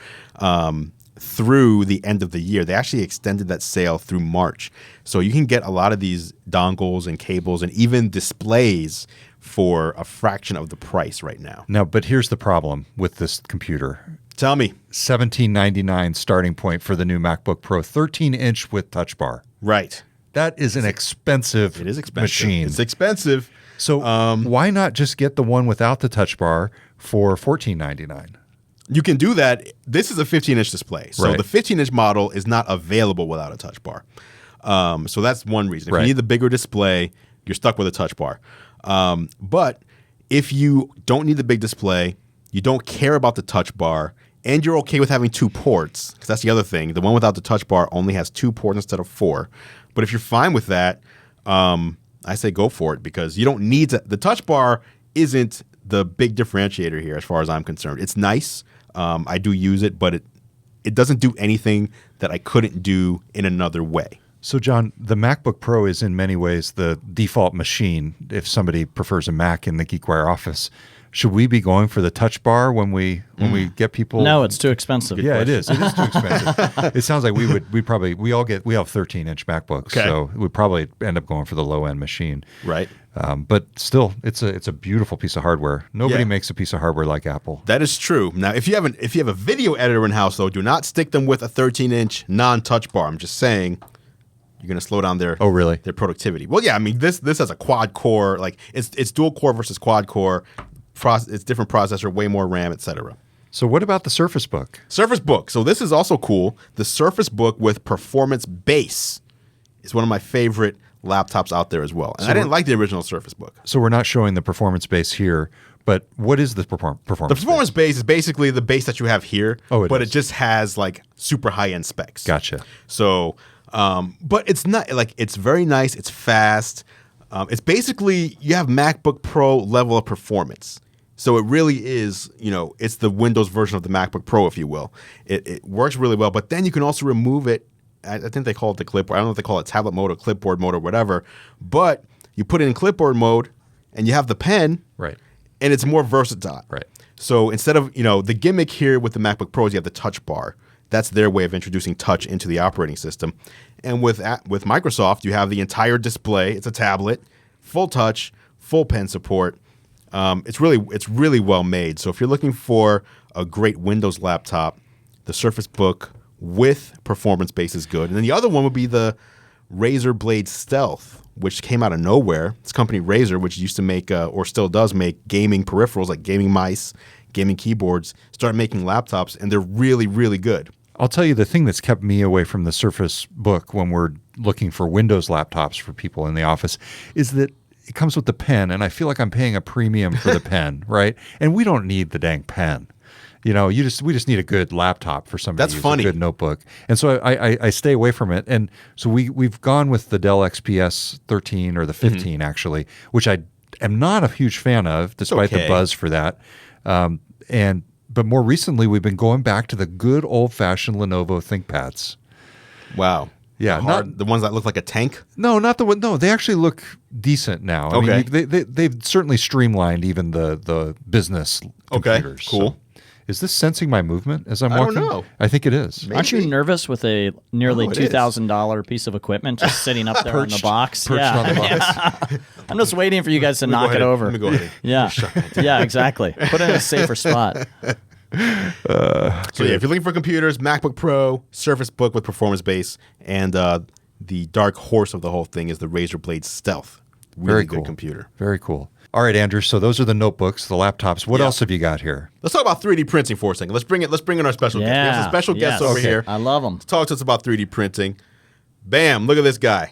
through the end of the year. They actually extended that sale through March. So you can get a lot of these dongles and cables and even displays for a fraction of the price right now. Now, but here's the problem with this computer. Tell me. $1,799 starting point for the new MacBook Pro, 13-inch with Touch Bar. Right. That is an expensive machine. It's expensive. So why not just get the one without the Touch Bar for $14.99? You can do that. This is a 15-inch display. So Right. the 15-inch model is not available without a Touch Bar. So that's one reason. If you need the bigger display, you're stuck with a Touch Bar. But if you don't need the big display, you don't care about the Touch Bar, and you're okay with having 2 ports, because that's the other thing. The one without the Touch Bar only has 2 ports instead of 4. But if you're fine with that, I say go for it, because you don't need to. The Touch Bar isn't the big differentiator here as far as I'm concerned. It's nice. I do use it, but it doesn't do anything that I couldn't do in another way. So, John, the MacBook Pro is in many ways the default machine if somebody prefers a Mac in the GeekWire office. Should we be going for the Touch Bar when we get people? No, it's too expensive. Yeah, it is. It is too expensive. It sounds like we have 13-inch MacBooks, so we probably end up going for the low end machine. Right. But still, it's a beautiful piece of hardware. Nobody makes a piece of hardware like Apple. That is true. Now, if you have a video editor in house, though, do not stick them with a 13-inch non-Touch Bar. I'm just saying. You're going to slow down their their productivity. Well, yeah, I mean this has a quad core, like it's dual core versus quad core. It's different processor, way more RAM, etc. So what about the Surface Book? Surface Book. So this is also cool. The Surface Book with performance base is one of my favorite laptops out there as well. And I didn't like the original Surface Book. So we're not showing the performance base here, but what is the performance The performance base is basically the base that you have here, but it just has like super high-end specs. Gotcha. So, but it's not like it's very nice. It's fast. It's basically you have MacBook Pro level of performance. So it really is, it's the Windows version of the MacBook Pro, if you will. It works really well, but then you can also remove it. I think they call it the clipboard. I don't know if they call it tablet mode or clipboard mode or whatever, but you put it in clipboard mode and you have the pen, Right. and it's more versatile. Right. So instead of, the gimmick here with the MacBook Pro is you have the touch bar. That's their way of introducing touch into the operating system. And with Microsoft, you have the entire display. It's a tablet, full touch, full pen support. It's really well made. So if you're looking for a great Windows laptop, the Surface Book with performance base is good. And then the other one would be the Razer Blade Stealth, which came out of nowhere. It's company Razer, which used to make or still does make gaming peripherals like gaming mice, gaming keyboards, started making laptops, and they're really, really good. I'll tell you the thing that's kept me away from the Surface Book when we're looking for Windows laptops for people in the office is that it comes with the pen, and I feel like I'm paying a premium for the pen, right? And we don't need the dang pen. We just need a good laptop for somebody That's to use, funny. a good notebook. And so I stay away from it. And so we've gone with the Dell XPS 13 or the 15 actually, which I am not a huge fan of, despite the buzz for that. But more recently, we've been going back to the good old-fashioned Lenovo ThinkPads. Wow. Yeah, the ones that look like a tank? No, not the one. No, they actually look decent now. Okay. I mean, they've certainly streamlined even the business computers. Cool. So. Is this sensing my movement as I'm I walking? don't know. I think it is. Maybe. Aren't you nervous with a nearly No, it is. $2,000 piece of equipment just sitting up there on the box? Perched on the box. I'm just waiting for you guys to knock it over. Let me go ahead. Yeah. Yeah, exactly. Put it in a safer spot. So if you're looking for computers, MacBook Pro, Surface Book with performance base, and the dark horse of the whole thing is the Razer Blade Stealth. Really Very good cool. computer. Very cool. All right, Andrew. So those are the notebooks, the laptops. What Yeah. else have you got here? Let's talk about 3D printing for a second. Let's bring in our special guest. We have some special guests over here. I love them. Talk to us about 3D printing. Bam! Look at this guy.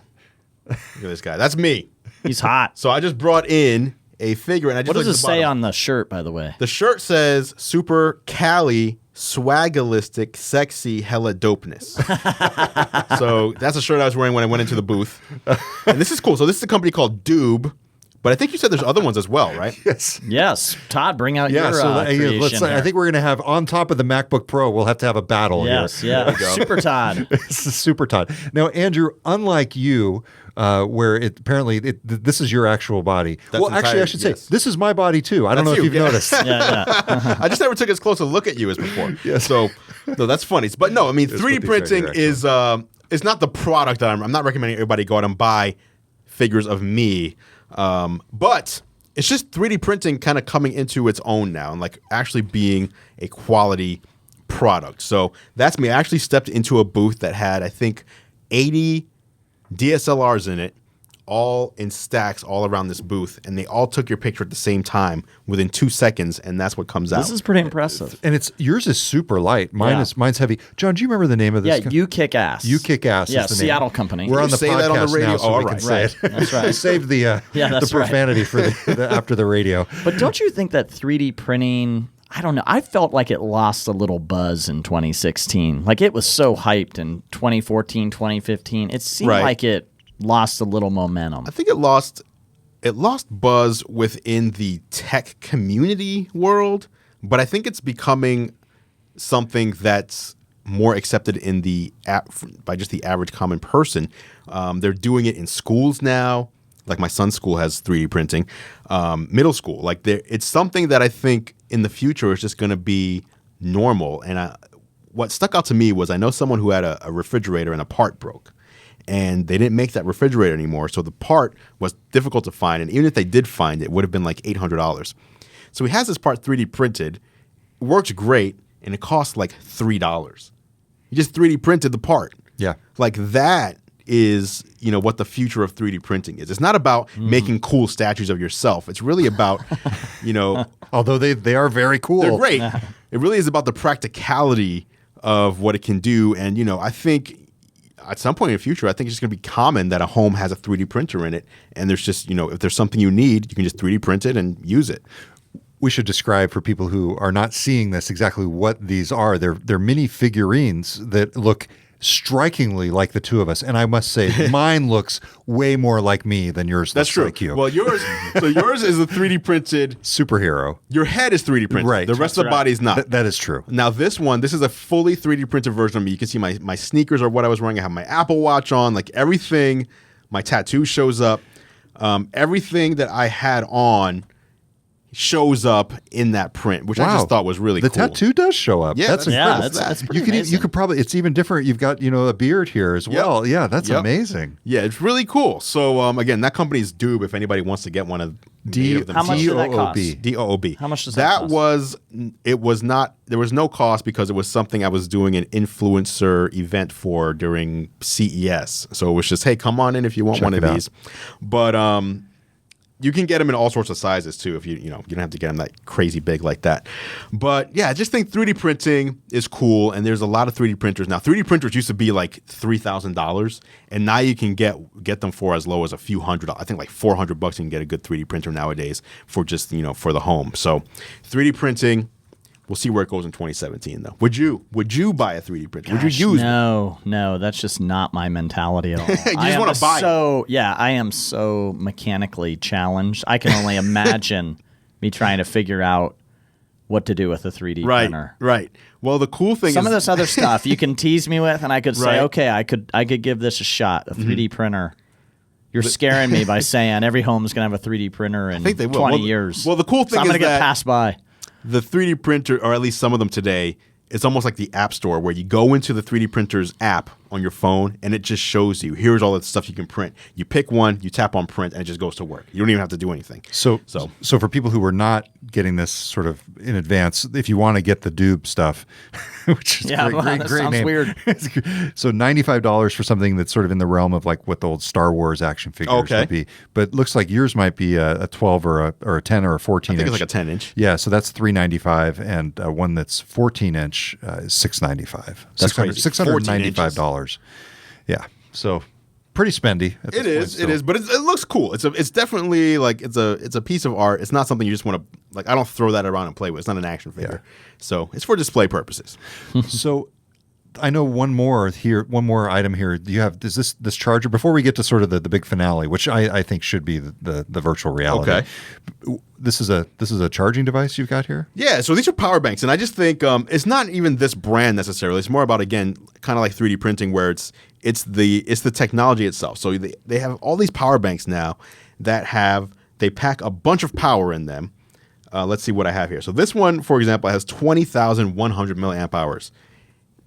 Look at this guy. That's me. He's hot. So I just brought in a figure, and I just What does looked it at the say bottom. on the shirt, by the way? The shirt says "Super Cali Swagalistic Sexy Hella Dopeness." So that's a shirt I was wearing when I went into the booth. And this is cool. So this is a company called Doob, but I think you said there's other ones as well, right? Yes. Yes. Todd, bring out your creation I here. think we're going to have on top of the MacBook Pro. We'll have to have a battle Yes, here. yeah. Super Todd. This is super Todd. Now, Andrew, unlike you, where this is your actual body. That's well, actually, I should say this is my body too. I don't know That's if you, you've yeah. noticed. Yeah. I just never took as close a look at you as before. Yes. So, no, that's funny. But no, I mean, Let's 3D put these printing right here, is not the product that I'm not recommending everybody go out and buy figures of me. But it's just 3D printing kind of coming into its own now and like actually being a quality product. So that's me. I actually stepped into a booth that had, I think, 80 DSLRs in it, all in stacks all around this booth, and they all took your picture at the same time within 2 seconds, and that's what comes out. This is pretty impressive. And yours is super light. Mine's heavy. John, do you remember the name of this? Yeah, You Kick Ass. You Kick Ass. Yeah, is the name. Seattle company. We're You on the say podcast that on the radio? now, so Oh, we right. can say Right. it. That's right. I saved the that's right. profanity for after the radio. But don't you think that 3D printing, I don't know, I felt like it lost a little buzz in 2016. Like it was so hyped in 2014, 2015. It seemed Right. like it lost a little momentum. I think it lost buzz within the tech community world, but I think it's becoming something that's more accepted in by just the average common person. They're doing it in schools now. Like my son's school has 3D printing. Middle school, like it's something that I think in the future is just going to be normal. And what stuck out to me was I know someone who had a refrigerator and a part broke. And they didn't make that refrigerator anymore, so the part was difficult to find. And even if they did find it, it would have been like $800. So he has this part 3D printed. It works great, and it costs like $3. He just 3D printed the part. Yeah. Like that is, what the future of 3D printing is. It's not about making cool statues of yourself. It's really about, Although they are very cool. they're great. It really is about the practicality of what it can do. And, I think at some point in the future, I think it's just going to be common that a home has a 3D printer in it. And there's just, if there's something you need, you can just 3D print it and use it. We should describe for people who are not seeing this exactly what these are. They're mini figurines that look strikingly like the two of us, and I must say, mine looks way more like me than yours. That's looks true. Like you. Well, yours is a 3D printed superhero. Your head is 3D printed. Right. The rest of the body is not. That is true. Now this is a fully 3D printed version of me. You can see my sneakers are what I was wearing. I have my Apple Watch on, like everything. My tattoo shows up. Everything that I had on shows up in that print, which I just thought was really cool. The tattoo does show up. Yeah, that's incredible. That's pretty amazing. You could probably, it's even different. You've got, a beard here as well. Yeah, that's amazing. Yeah, it's really cool. So again, that company's Doob if anybody wants to get one of How much did that cost? DOOB. How much does that cost? There was no cost because it was something I was doing an influencer event for during CES. So it was just, hey, come on in if you want one of these. But you can get them in all sorts of sizes too. If you don't have to get them that crazy big like that. But yeah, I just think 3D printing is cool, and there's a lot of 3D printers now. 3D printers used to be like $3,000, and now you can get them for as low as a few $100. I think like $400 you can get a good 3D printer nowadays for just for the home. So 3D printing. We'll see where it goes in 2017, though. Would you buy a 3D printer? Would you use one? No, that's just not my mentality at all. You just want to buy it. Yeah, I am so mechanically challenged. I can only imagine me trying to figure out what to do with a 3D printer. Right. Well, the cool thing Some of this other stuff you can tease me with, and I could say, okay, I could give this a shot, a 3D printer. You're scaring me by saying every home is going to have a 3D printer in 20 years. Well, the cool thing I'm is going to get passed by. The 3D printer, or at least some of them today, it's almost like the App Store where you go into the 3D printer's app on your phone and it just shows you, here's all the stuff you can print. You pick one, you tap on print, and it just goes to work. You don't even have to do anything. So for people who were not getting this sort of in advance, if you want to get the Doob stuff, which is great sounds name. Weird. So $95 for something that's sort of in the realm of like what the old Star Wars action figures would be. But it looks like yours might be a 12 or a 10 or a 14 inch. I think it's like a 10 inch. Yeah, so that's $395, and one that's 14 inch is $695. That's crazy. $695. Yeah, so pretty spendy. It is, but it looks cool. It's definitely like it's a piece of art. It's not something you just want to like. I don't throw that around and play with. It's not an action figure, so it's for display purposes. So I know one more item here. Do you have this charger? Before we get to sort of the big finale, which I think should be the virtual reality. Okay. This is a charging device you've got here? Yeah, so these are power banks, and I just think it's not even this brand necessarily. It's more about, again, kind of like 3D printing, where it's the technology itself. So they have all these power banks now that they pack a bunch of power in them. Let's see what I have here. So this one, for example, has 20,100 milliamp hours,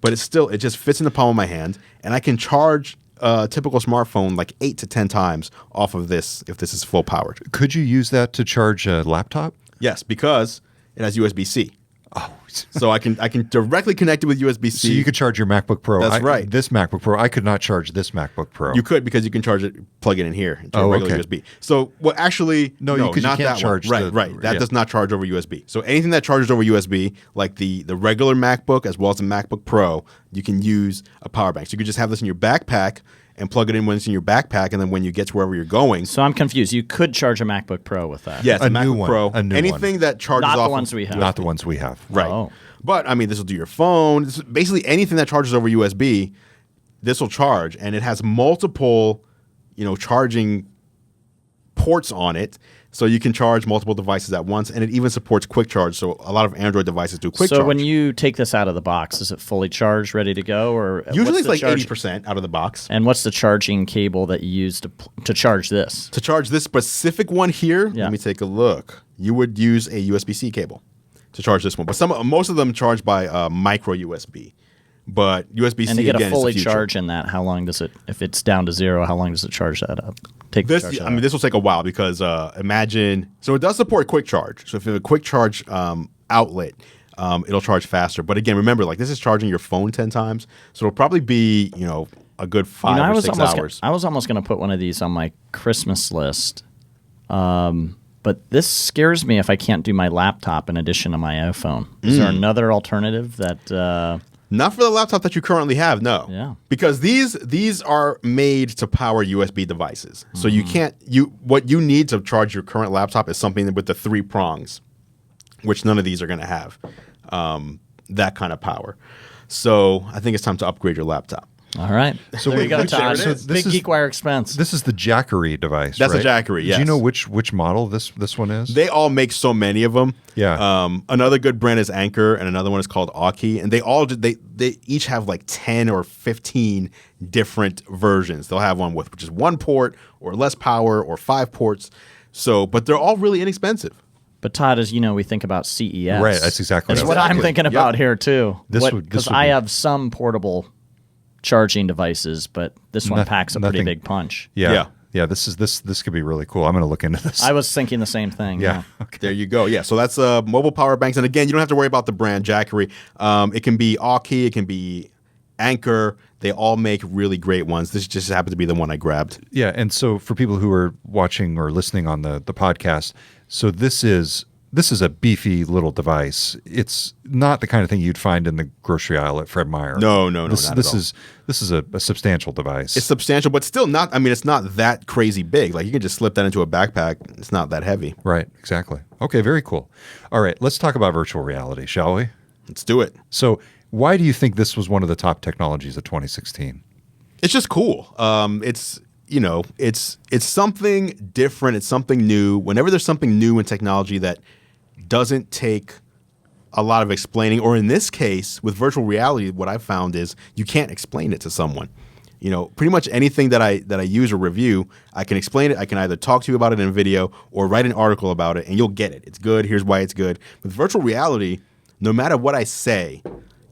but it just fits in the palm of my hand, and I can charge a typical smartphone like 8 to 10 times off of this if this is full powered. Could you use that to charge a laptop? Yes, because it has USB-C. Oh, so I can directly connect it with USB-C. So you could charge your MacBook Pro. That's right. This MacBook Pro, I could not charge this MacBook Pro. You could, because you can plug it in here into a regular USB. So actually, no, you can't that charge. Right. That does not charge over USB. So anything that charges over USB, like the regular MacBook as well as the MacBook Pro, you can use a power bank. So you could just have this in your backpack and plug it in when it's in your backpack, and then when you get to wherever you're going. So I'm confused. You could charge a MacBook Pro with that. Yes, a MacBook new one. Pro. A new anything one. that charges off. Not the ones we have. Not the ones we have. Right. Oh. But I mean, this will do your phone. Basically anything that charges over USB, this will charge, and it has multiple, charging ports on it. So you can charge multiple devices at once, and it even supports quick charge. So a lot of Android devices do quick charge. So when you take this out of the box, is it fully charged, ready to go, or usually it's like 80% out of the box? And what's the charging cable that you use to charge this? To charge this specific one here, let me take a look. You would use a USB-C cable to charge this one, but most of them charge by micro USB. But USB-C, and to get again, a fully is the future. charge in that, how long does it? If it's down to 0, how long does it charge that up? This will take a while because imagine. So it does support quick charge. So if you have a quick charge outlet, it'll charge faster. But again, remember, like this is charging your phone 10 times, so it'll probably be a good 5 or 6 hours. I was almost going to put one of these on my Christmas list, but this scares me if I can't do my laptop in addition to my iPhone. Is there another alternative that? Not for the laptop that you currently have, no. Yeah. Because these are made to power USB devices. So you can't what you need to charge your current laptop is something with the 3 prongs, which none of these are going to have that kind of power. So I think it's time to upgrade your laptop. All right. So there you go, Todd. There it is. Big GeekWire expense. This is the Jackery device. That's right? a Jackery. Yes. Do you know which model this one is? They all make so many of them. Yeah. Another good brand is Anchor, and another one is called Aukey, and they each have like 10 or 15 different versions. They'll have one with which is 1 port or less power or 5 ports. So, but they're all really inexpensive. But Todd, as you know, we think about CES. Right. That's exactly what I'm thinking about here too. Because I have some portable charging devices, but this one packs a pretty big punch. Yeah. This could be really cool. I'm going to look into this. I was thinking the same thing. Yeah. Okay. There you go. Yeah. So that's mobile power banks, and again, you don't have to worry about the brand Jackery. It can be Aukey, it can be Anchor. They all make really great ones. This just happened to be the one I grabbed. Yeah, and so for people who are watching or listening on the podcast, so this is a beefy little device. It's not the kind of thing you'd find in the grocery aisle at Fred Meyer. No, not at all. This is a substantial device. It's substantial, but still not. I mean, it's not that crazy big. Like you can just slip that into a backpack. It's not that heavy. Right. Exactly. Okay. Very cool. All right. Let's talk about virtual reality, shall we? Let's do it. So, why do you think this was one of the top technologies of 2016? It's just cool. It's something different. It's something new. Whenever there's something new in technology that doesn't take a lot of explaining, or in this case with virtual reality, what I've found is you can't explain it to someone. Pretty much anything that I use or review, I can explain it. I can either talk to you about it in a video or write an article about it, and you'll get it. It's good. Here's why it's good. With virtual reality, no matter what I say,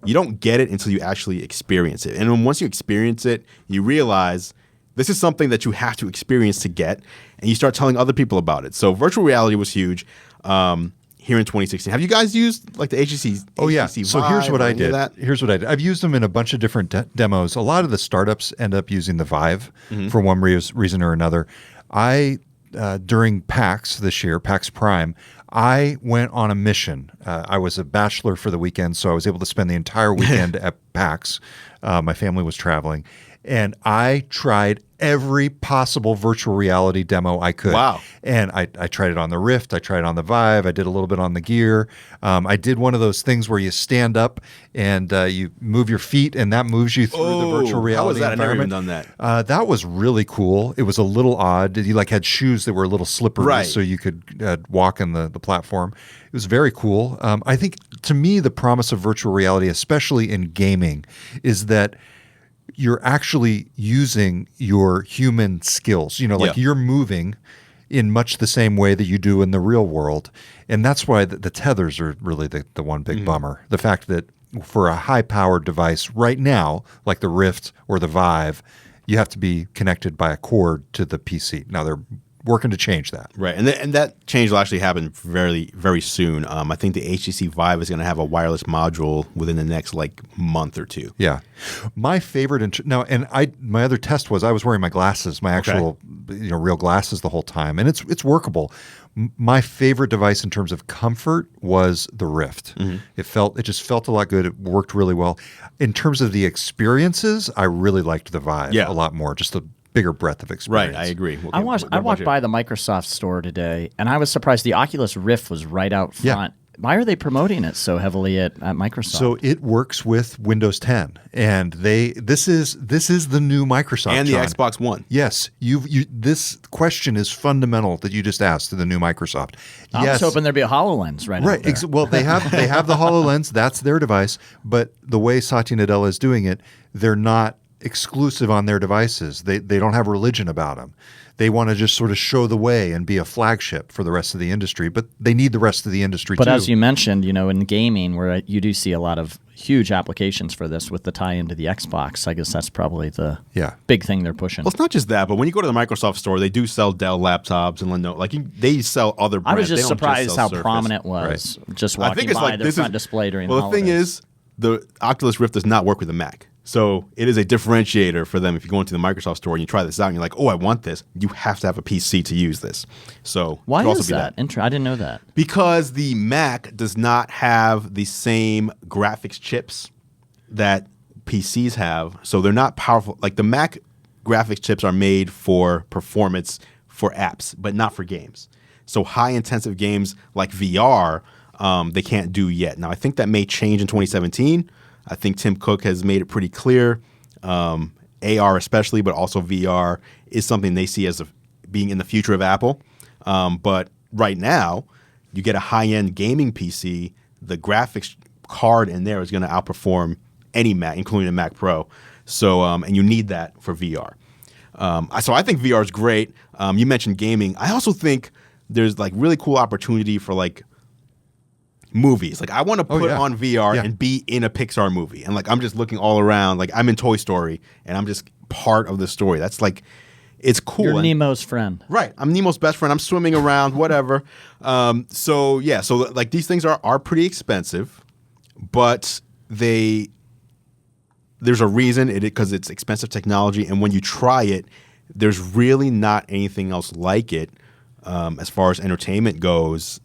you don't get it until you actually experience it. And then once you experience it, you realize this is something that you have to experience to get, and you start telling other people about it. So virtual reality was huge here in 2016. Have you guys used like the HTC? Oh yeah. HTC So Vive here's what or I any of did. that? Here's what I did. I've used them in a bunch of different demos. A lot of the startups end up using the Vive for one reason or another. During PAX this year, PAX Prime, I went on a mission. I was a bachelor for the weekend, so I was able to spend the entire weekend at PAX. My family was traveling, and I tried every possible virtual reality demo I could. Wow. And I tried it on the Rift. I tried it on the Vive. I did a little bit on the Gear. I did one of those things where you stand up and you move your feet, and that moves you through the virtual reality how was that? environment. I've never even done that. That was really cool. It was a little odd. You had shoes that were a little slippery, Right. so you could walk in the platform. It was very cool. I think, to me, the promise of virtual reality, especially in gaming, is that you're actually using your human skills. You're moving in much the same way that you do in the real world. And that's why the tethers are really the one big bummer. The fact that for a high-powered device right now, like the Rift or the Vive, you have to be connected by a cord to the PC. Now, they're working to change that. Right, and that change will actually happen very, very soon. I think the HTC Vive is going to have a wireless module within the next month or two. Yeah, my favorite my other test was I was wearing my glasses, my actual real glasses the whole time, and it's workable. My favorite device in terms of comfort was the Rift. It just felt a lot good. It worked really well. In terms of the experiences, I really liked the Vive a lot more. Just a bigger breadth of experience. Right, I agree. I walked by the Microsoft store today, and I was surprised the Oculus Rift was right out front. Yeah. Why are they promoting it so heavily at Microsoft? So it works with Windows 10, and this is the new Microsoft and the John. Xbox One. Yes, this question is fundamental that you just asked to the new Microsoft. I was hoping there'd be a HoloLens right out there. Well, they have the HoloLens. That's their device, but the way Satya Nadella is doing it, they're not exclusive on their devices. They don't have religion about them. They want to just sort of show the way and be a flagship for the rest of the industry, but they need the rest of the industry too. But as you mentioned, in gaming, where you do see a lot of huge applications for this with the tie into the Xbox, I guess that's probably the big thing they're pushing. Well, it's not just that, but when you go to the Microsoft store, they do sell Dell laptops and Lenovo. They sell other brands. I was just surprised how Surface. prominent it was just walking by their front display during the holidays. The thing is, the Oculus Rift does not work with the Mac. So it is a differentiator for them. If you go into the Microsoft store and you try this out and you're like, oh, I want this, you have to have a PC to use this. So why is that? I didn't know that. Because the Mac does not have the same graphics chips that PCs have. So they're not powerful. Like the Mac graphics chips are made for performance for apps, but not for games. So high-intensive games like VR, they can't do yet. Now, I think that may change in 2017. I think Tim Cook has made it pretty clear AR especially, but also VR is something they see as being in the future of Apple. But right now, you get a high-end gaming PC, the graphics card in there is going to outperform any Mac, including a Mac Pro. So, and you need that for VR. So I think VR is great. You mentioned gaming. I also think there's like really cool opportunity for like movies. Like I want to put on VR and be in a Pixar movie. And like I'm just looking all around. Like I'm in Toy Story and I'm just part of the story. That's like, it's cool. You're Nemo's friend. Right. I'm Nemo's best friend. I'm swimming around, whatever. So like these things are pretty expensive, but there's a reason because it's expensive technology. And when you try it, there's really not anything else like it as far as entertainment goes,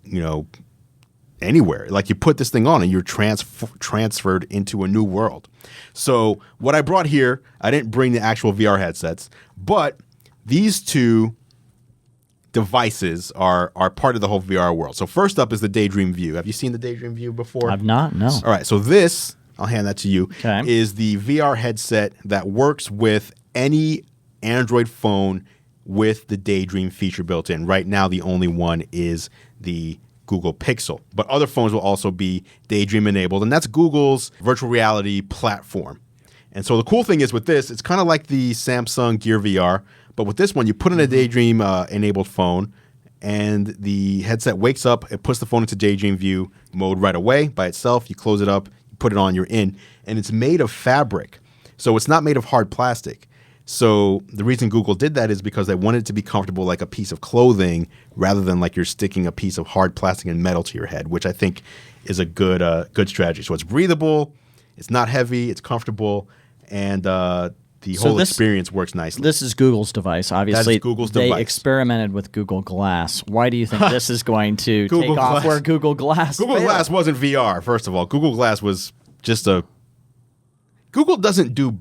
anywhere. Like you put this thing on and you're transferred into a new world. So what I brought here, I didn't bring the actual VR headsets, but these two devices are part of the whole VR world. So first up is the Daydream View. Have you seen the Daydream View before? I've not, no. All right, so this, I'll hand that to you, okay, is the VR headset that works with any Android phone with the Daydream feature built in. Right now, the only one is the Google Pixel, but other phones will also be Daydream enabled, and that's Google's virtual reality platform. And so the cool thing is with this, it's kind of like the Samsung Gear VR, but with this one, you put in a Daydream enabled phone, and the headset wakes up, it puts the phone into Daydream View mode right away by itself. You close it up, you put it on, you're in, and it's made of fabric. So it's not made of hard plastic. So the reason Google did that is because they wanted it to be comfortable like a piece of clothing rather than like you're sticking a piece of hard plastic and metal to your head, which I think is a good strategy. So it's breathable, it's not heavy, it's comfortable, and the whole experience works nicely. This is Google's device, obviously. That is Google's device. They experimented with Google Glass. Why do you think this is going to take off where Google Glass Google failed? Glass wasn't VR, first of all. Google Glass was just Google doesn't do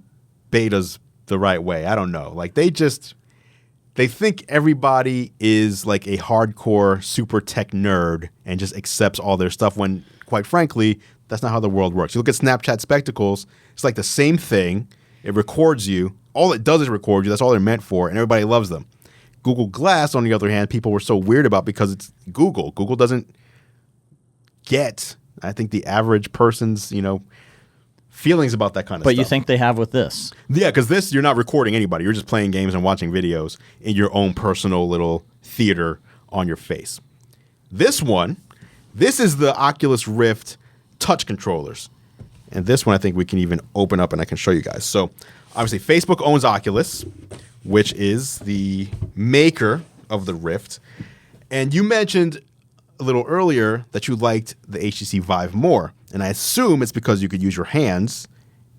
betas the right way. I don't know. Like they think everybody is like a hardcore super tech nerd and just accepts all their stuff when, quite frankly, that's not how the world works. You look at Snapchat Spectacles, it's like the same thing. It records you. All it does is record you. That's all they're meant for, and everybody loves them. Google Glass, on the other hand, people were so weird about because it's Google. Google doesn't get, I think, the average person's, feelings about that kind of stuff. But you think they have with this? Yeah, because this, you're not recording anybody. You're just playing games and watching videos in your own personal little theater on your face. This is the Oculus Rift touch controllers. And this one I think we can even open up and I can show you guys. So obviously Facebook owns Oculus, which is the maker of the Rift. And you mentioned a little earlier that you liked the HTC Vive more. And I assume it's because you could use your hands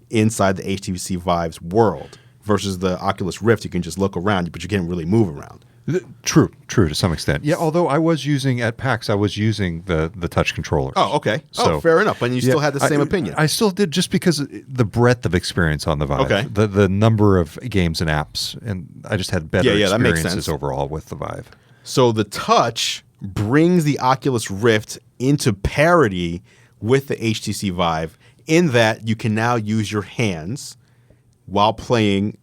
inside the HTC Vive's world versus the Oculus Rift. You can just look around, but you can't really move around. True to some extent. Yeah, although I was using, at PAX, I was using the touch controller. Oh, okay. So, fair enough. And you still had the same opinion. I still did, just because the breadth of experience on the Vive. Okay. The number of games and apps, and I just had better that makes experiences sense. overall with the Vive. So the touch brings the Oculus Rift into parity with the HTC Vive in that you can now use your hands while playing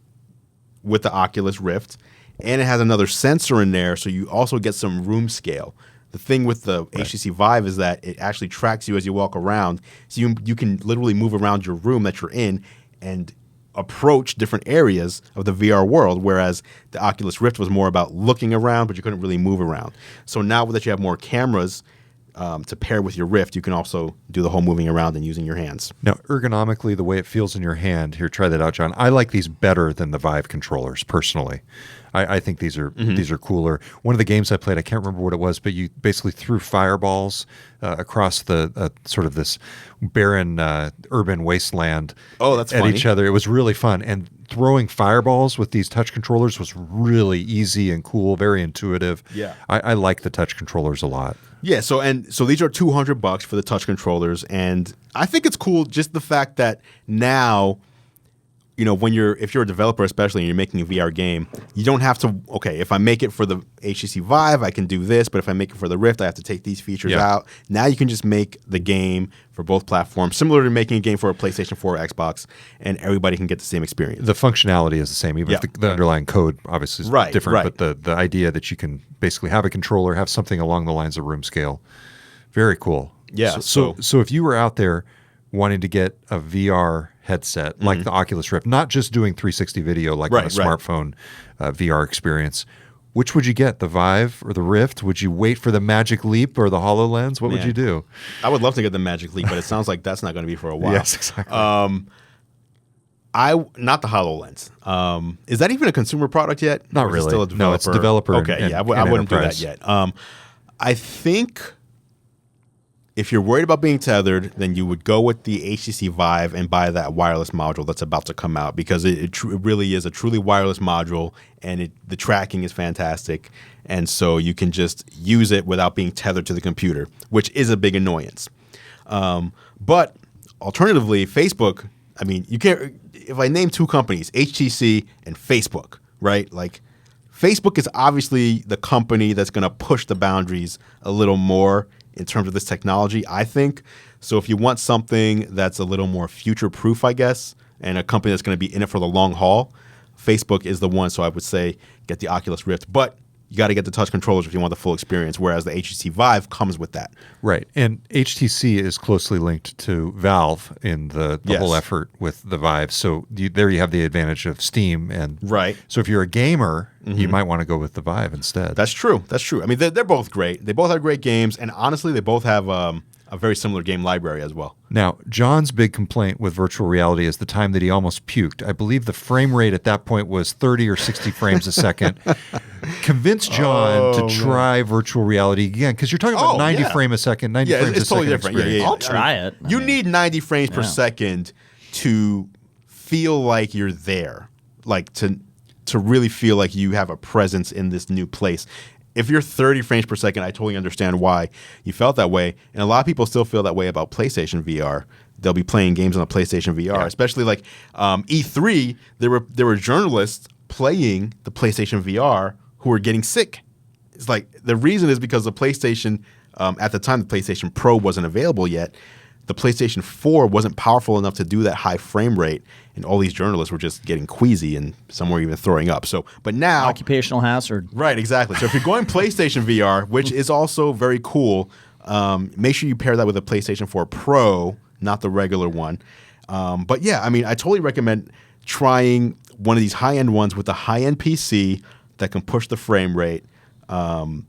with the Oculus Rift. And it has another sensor in there, so you also get some room scale. The thing with the HTC Vive is that it actually tracks you as you walk around. So you can literally move around your room that you're in and approach different areas of the VR world, whereas the Oculus Rift was more about looking around, but you couldn't really move around. So now that you have more cameras to pair with your Rift, you can also do the whole moving around and using your hands. Now, ergonomically, the way it feels in your hand, here, try that out, John. I like these better than the Vive controllers, personally. I think these are cooler. One of the games I played, I can't remember what it was, but you basically threw fireballs across the sort of this barren urban wasteland that's at funny. each other. It was really fun. And throwing fireballs with these touch controllers was really easy and cool, very intuitive. Yeah. I like the touch controllers a lot. Yeah, so these are $200 for the touch controllers, and I think it's cool just the fact that now if you're a developer, especially, and you're making a VR game, you don't have to. Okay, if I make it for the HTC Vive, I can do this, but if I make it for the Rift, I have to take these features out. Now you can just make the game for both platforms, similar to making a game for a PlayStation 4 or Xbox, and everybody can get the same experience. The functionality is the same, even if the underlying code obviously is different. But the idea that you can basically have a controller, have something along the lines of room scale, very cool. Yeah. So if you were out there wanting to get a VR headset like the Oculus Rift, not just doing 360 video like on a smartphone VR experience, which would you get, the Vive or the Rift? Would you wait for the Magic Leap or the HoloLens? What would you do? I would love to get the Magic Leap, but it sounds like that's not going to be for a while. Yes, exactly. Not the HoloLens. Is that even a consumer product yet? Not really. Still a developer? No, it's a developer. Okay, I wouldn't do that yet. I think if you're worried about being tethered, then you would go with the HTC Vive and buy that wireless module that's about to come out, because it really is a truly wireless module, and the tracking is fantastic. And so you can just use it without being tethered to the computer, which is a big annoyance. But alternatively, Facebook, I mean, you can't. If I name two companies, HTC and Facebook, right? Like, Facebook is obviously the company that's going to push the boundaries a little more in terms of this technology, I think. So if you want something that's a little more future-proof, I guess, and a company that's going to be in it for the long haul, Facebook is the one. So I would say get the Oculus Rift. But you got to get the touch controllers if you want the full experience, whereas the HTC Vive comes with that. Right. And HTC is closely linked to Valve in the whole effort with the Vive. So there you have the advantage of Steam. And so if you're a gamer, you might want to go with the Vive instead. That's true. That's true. I mean, they're both great. They both have great games. And honestly, they both have a very similar game library as well. Now, John's big complaint with virtual reality is the time that he almost puked. I believe the frame rate at that point was 30 or 60 frames a second. Convince John to try virtual reality again, because you're talking about 90 frames a second, 90 frames a second. It's totally different. I'll try it. You need 90 frames per second to feel like you're there, like to really feel like you have a presence in this new place. If you're 30 frames per second, I totally understand why you felt that way. And a lot of people still feel that way about PlayStation VR. They'll be playing games on the PlayStation VR, especially like E3. There were journalists playing the PlayStation VR who were getting sick. It's like the reason is because the PlayStation, at the time, the PlayStation Pro wasn't available yet. The PlayStation 4 wasn't powerful enough to do that high frame rate, and all these journalists were just getting queasy, and some were even throwing up. So, but now occupational hazard, right? Exactly. So if you're going PlayStation VR, which is also very cool, make sure you pair that with a PlayStation 4 Pro, not the regular one. But yeah, I mean, I totally recommend trying one of these high-end ones with a high-end PC that can push the frame rate, and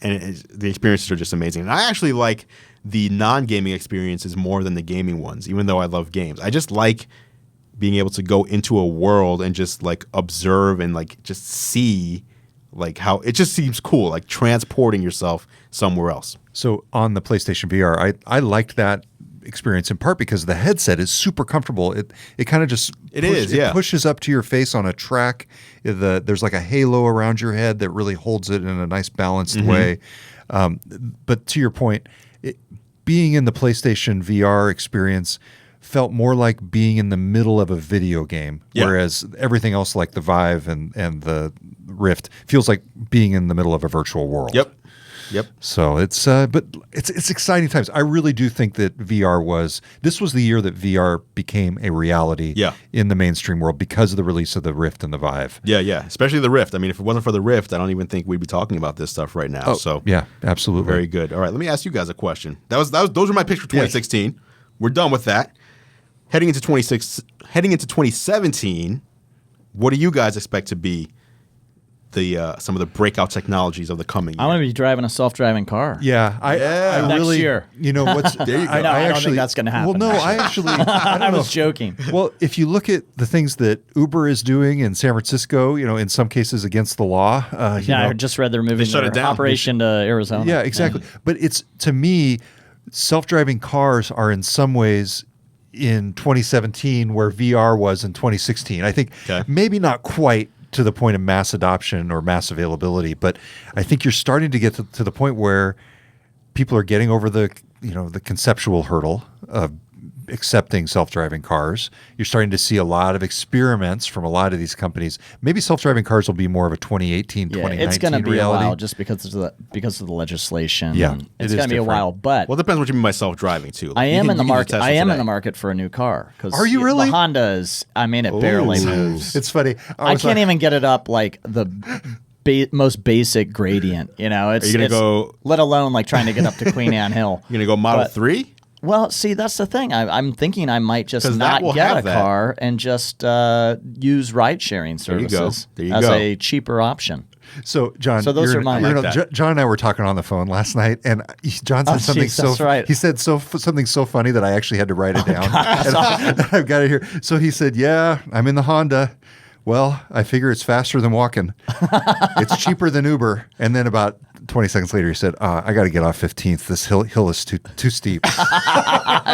the experiences are just amazing. And I actually like the non-gaming experiences more than the gaming ones, even though I love games. I just like being able to go into a world and just like observe and like just see like how it just seems cool, like transporting yourself somewhere else. So on the PlayStation VR, I liked that experience in part because the headset is super comfortable. It kind of just it pushes up to your face on a track. There's like a halo around your head that really holds it in a nice balanced way. But to your point, being in the PlayStation VR experience felt more like being in the middle of a video game, whereas everything else like the Vive and the Rift feels like being in the middle of a virtual world. Yep. So it's exciting times. I really do think that this was the year that VR became a reality in the mainstream world because of the release of the Rift and the Vive. Yeah, especially the Rift. I mean, if it wasn't for the Rift, I don't even think we'd be talking about this stuff right now. So yeah, absolutely. Very good. All right, let me ask you guys a question. Those were my picks for 2016. Yes. We're done with that. Heading into 2017, what do you guys expect to be some of the breakout technologies of the coming year? I'm going to be driving a self-driving car. I next really, year. You know what's there you go. I don't think that's going to happen. Well, no, I was joking. Well, if you look at the things that Uber is doing in San Francisco, in some cases against the law. I just read they're moving their operation to Arizona. Yeah, exactly. But it's, to me, self-driving cars are in some ways in 2017 where VR was in 2016. I think maybe not quite to the point of mass adoption or mass availability, but I think you're starting to get to the point where people are getting over the conceptual hurdle of accepting self-driving cars. You're starting to see a lot of experiments from a lot of these companies. Maybe self-driving cars will be more of a 2018, 2019 it's going to be reality. a while just because of the legislation. Yeah, and it it's is going to be a different. while. But Well, it depends what you mean by self-driving too. I You am can- in the you can use market. Tesla I am in today. the market for a new car. Are you really? The Honda is. I mean, it barely Ooh. moves. It's funny. I can't even get it up like the most basic gradient. You know, it's. Are you gonna it's- go- Let alone like trying to get up to Queen Anne Hill. You're gonna go Model But- 3? Well, see, that's the thing. I'm thinking I might just 'Cause not that will get have a that. car and just use ride-sharing There you go. services There you as go. a cheaper option. So, John, So those you're- are mine. you're- I like that. John and I were talking on the phone last night, and John said Oh, something geez, that's right. He said something so funny that I actually had to write it down. And I've got it here. So he said, "Yeah, I'm in the Honda. Well, I figure it's faster than walking. It's cheaper than Uber." And then about 20 seconds later, he said, "I got to get off 15th. This hill is too steep."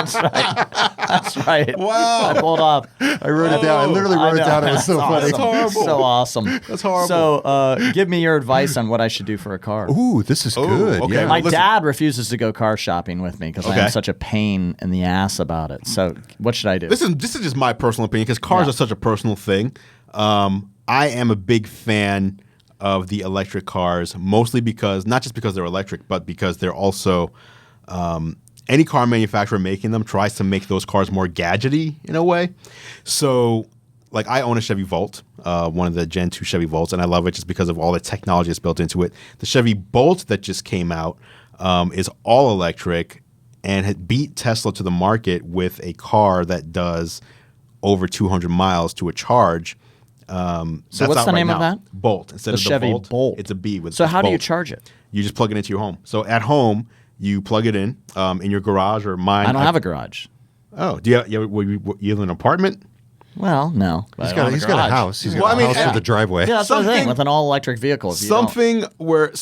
That's right. Wow. I pulled off. I wrote it down. I literally wrote it down. It was so funny. That's horrible. So awesome. That's horrible. So give me your advice on what I should do for a car. Ooh, this is good. okay. Yeah. My listen. dad refuses to go car shopping with me because I Okay. am such a pain in the ass about it. So what should I do? This is just my personal opinion because cars Yeah. are such a personal thing. I am a big fan of the electric cars, mostly because not just because they're electric, but because they're also any car manufacturer making them tries to make those cars more gadgety in a way. So, like, I own a Chevy Volt, one of the Gen 2 Chevy Volts, and I love it just because of all the technology that's built into it. The Chevy Bolt that just came out is all electric and had beat Tesla to the market with a car that does over 200 miles to a charge. So what's the name of that? Bolt. Instead The of Chevy the Volt, Bolt. it's a B with So it's how do you Bolt. charge it? You just plug it into your home. So at home, you plug it in your garage or mine. I don't have a garage. Oh, do you live in an apartment? Well, no. but I don't He's have got a garage. house. He's got Well, I a mean, house yeah. with a driveway. Yeah, that's the thing Something- with an all-electric vehicle. If you don't- Something where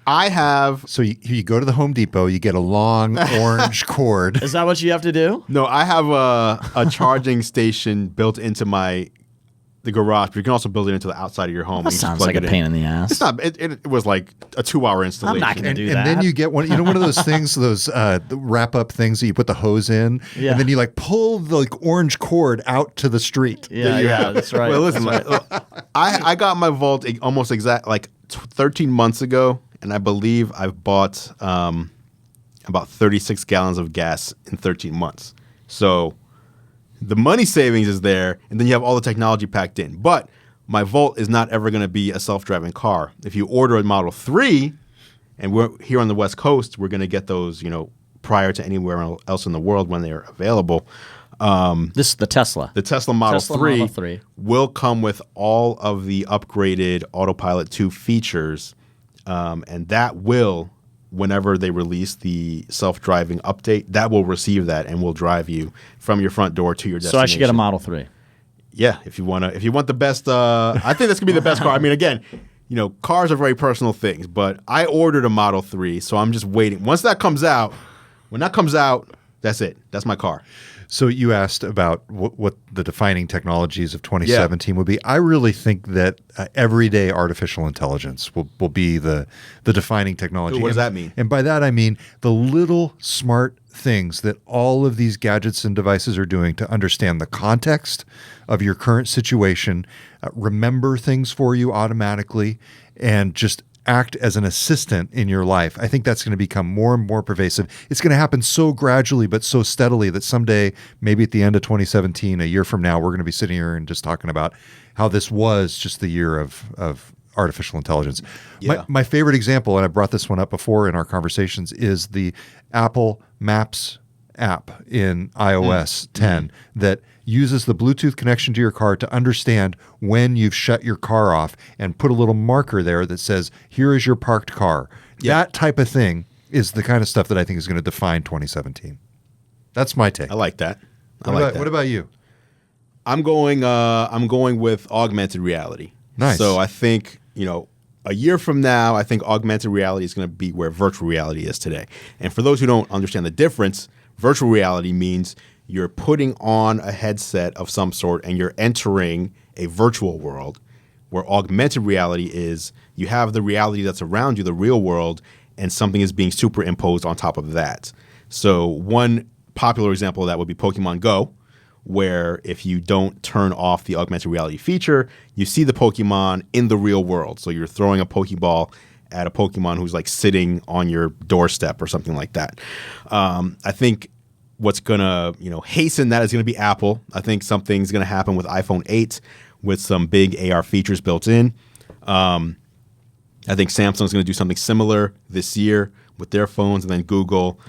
I have So you go to the Home Depot, you get a long orange cord. Is that what you have to do? I have a charging station built into the garage, but you can also build it into the outside of your home. That and you just sounds plug like a it in. pain in the ass. It's not. It was like a 2-hour installation. I'm not gonna And, do and that. then you get one of those things, those wrap-up things that you put the hose in, Yeah. and then you like pull the orange cord out to the street. Yeah, that's right. Well, listen, That's right. I got my Volt almost exact like 13 months ago, and I believe I've bought about 36 gallons of gas in 13 months. So the money savings is there, and then you have all the technology packed in. But my Volt is not ever going to be a self-driving car. If you order a Model 3, and we're here on the West Coast, we're going to get those, prior to anywhere else in the world when they're available. This is the Tesla. The Tesla Model, Tesla 3 Model 3. will come with all of the upgraded Autopilot 2 features, and that will, whenever they release the self-driving update, that will receive that and will drive you from your front door to your destination. So I should get a Model 3. Yeah, if you want the best, I think this could be the best car. I mean, again, cars are very personal things, but I ordered a Model 3, so I'm just waiting. Once that comes out, when that comes out, that's it. That's my car. So you asked about what the defining technologies of 2017 would be. I really think that everyday artificial intelligence will be the defining technology. Ooh, what does that mean? And by that I mean the little smart things that all of these gadgets and devices are doing to understand the context of your current situation, remember things for you automatically, and just act as an assistant in your life. I think that's going to become more and more pervasive. It's going to happen so gradually but so steadily that someday, maybe at the end of 2017, a year from now, we're going to be sitting here and just talking about how this was just the year of artificial intelligence. Yeah. My favorite example, and I brought this one up before in our conversations, is the Apple Maps app in iOS 10 that uses the Bluetooth connection to your car to understand when you've shut your car off and put a little marker there that says, here is your parked car. Yeah. That type of thing is the kind of stuff that I think is going to define 2017. That's my take. I like that. What about you? I'm going with augmented reality. Nice. So I think, a year from now, I think augmented reality is going to be where virtual reality is today. And for those who don't understand the difference, virtual reality means you're putting on a headset of some sort and you're entering a virtual world, where augmented reality is you have the reality that's around you, the real world, and something is being superimposed on top of that. So one popular example of that would be Pokemon Go, where if you don't turn off the augmented reality feature, you see the Pokemon in the real world. So you're throwing a Pokeball at a Pokemon who's like sitting on your doorstep or something like that. I think what's going to hasten that is going to be Apple. I think something's going to happen with iPhone 8 with some big AR features built in. I think Samsung's going to do something similar this year with their phones, and then Google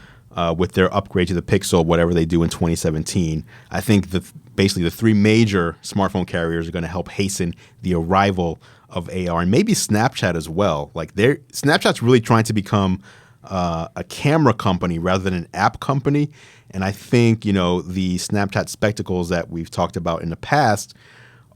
with their upgrade to the Pixel, whatever they do in 2017. I think basically the three major smartphone carriers are going to help hasten the arrival of AR, and maybe Snapchat as well. Like Snapchat's really trying to become a camera company rather than an app company. And I think, the Snapchat spectacles that we've talked about in the past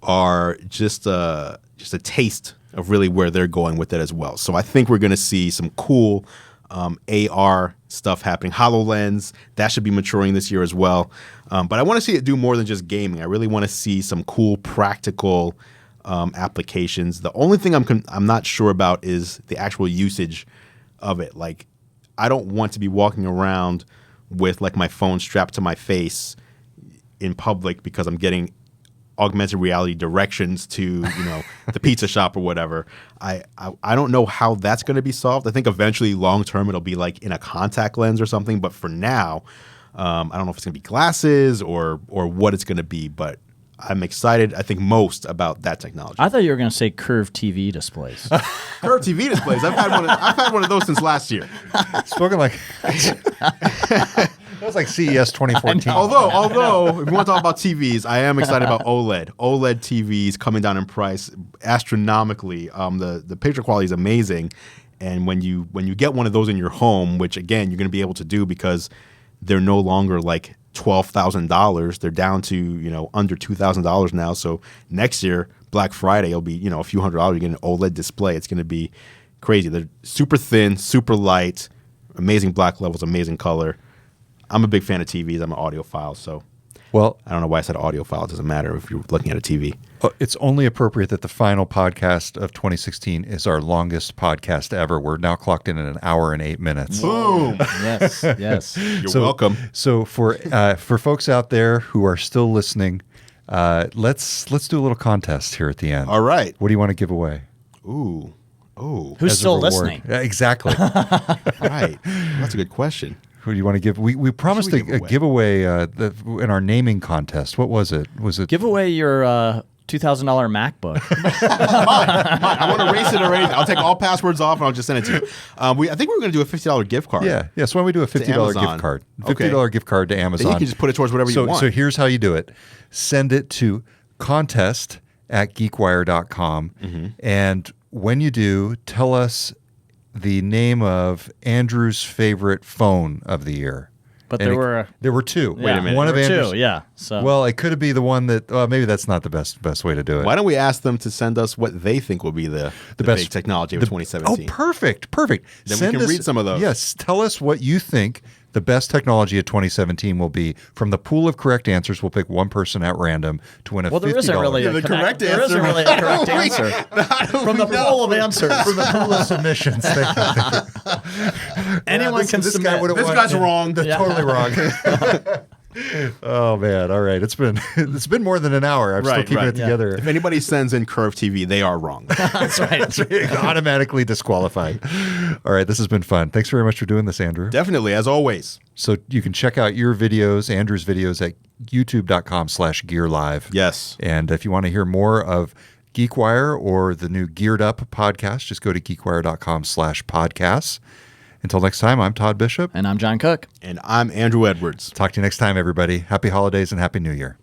are just a taste of really where they're going with it as well. So I think we're going to see some cool AR stuff happening. HoloLens, that should be maturing this year as well. But I want to see it do more than just gaming. I really want to see some cool practical applications. The only thing I'm not sure about is the actual usage of it. Like, I don't want to be walking around with like my phone strapped to my face in public because I'm getting augmented reality directions to the pizza shop or whatever. I don't know how that's going to be solved. I think eventually long term it'll be like in a contact lens or something. But for now, I don't know if it's going to be glasses or what it's going to be. But I'm excited, I think, most about that technology. I thought you were going to say curved TV displays. Curved TV displays. I've had one of those since last year. Spoken like that was like CES 2014. Although if you want to talk about TVs, I am excited about OLED. OLED TVs coming down in price astronomically. The picture quality is amazing, and when you get one of those in your home, which again you're going to be able to do because they're no longer like $12,000. They're down to under $2,000 now. So next year, Black Friday, it'll be a few $100s. You get an OLED display. It's going to be crazy. They're super thin, super light, amazing black levels, amazing color. I'm a big fan of TVs. I'm an audiophile, so I don't know why I said audiophile. It doesn't matter if you're looking at a TV. It's only appropriate that the final podcast of 2016 is our longest podcast ever. We're now clocked in at 1 hour and 8 minutes. Boom! Yes. You're welcome. So for folks out there who are still listening, let's do a little contest here at the end. All right. What do you want to give away? Ooh. Who's still listening? Exactly. Right. That's a good question. Who do you want to give? We promised a giveaway in our naming contest. What was it? Give away your $2,000 MacBook. Mine. I want to erase it already. I'll take all passwords off and I'll just send it to you. I think we were going to do a $50 gift card. Yeah. So why don't we do a $50 gift card? $50 gift card to Amazon. Then you can just put it towards whatever you want. So here's how you do it. Send it to contest@geekwire.com. Mm-hmm. And when you do, tell us the name of Andrew's favorite phone of the year. But there were two. Yeah, Wait a minute. One of Andrew's. two, yeah. So well, it could be the one that maybe that's not the best way to do it. Why don't we ask them to send us what they think will be the best big technology of 2017? Oh, perfect. Then we can read some of those. Yes, tell us what you think the best technology of 2017 will be. From the pool of correct answers, we'll pick one person at random to win a $50. There isn't really a correct answer. From the pool of answers. From the pool of submissions. Anyone can submit. This guy's wrong. Totally wrong. Oh man! All right, it's been more than an hour. I'm still keeping it together. If anybody sends in curved TV, they are wrong. That's right. Automatically disqualified. All right, this has been fun. Thanks very much for doing this, Andrew. Definitely, as always. So you can check out your videos, Andrew's videos, at youtube.com/gearlive. Yes. And if you want to hear more of GeekWire or the new Geared Up podcast, just go to geekwire.com/podcasts. Until next time, I'm Todd Bishop. And I'm John Cook. And I'm Andru Edwards. Talk to you next time, everybody. Happy holidays and Happy New Year.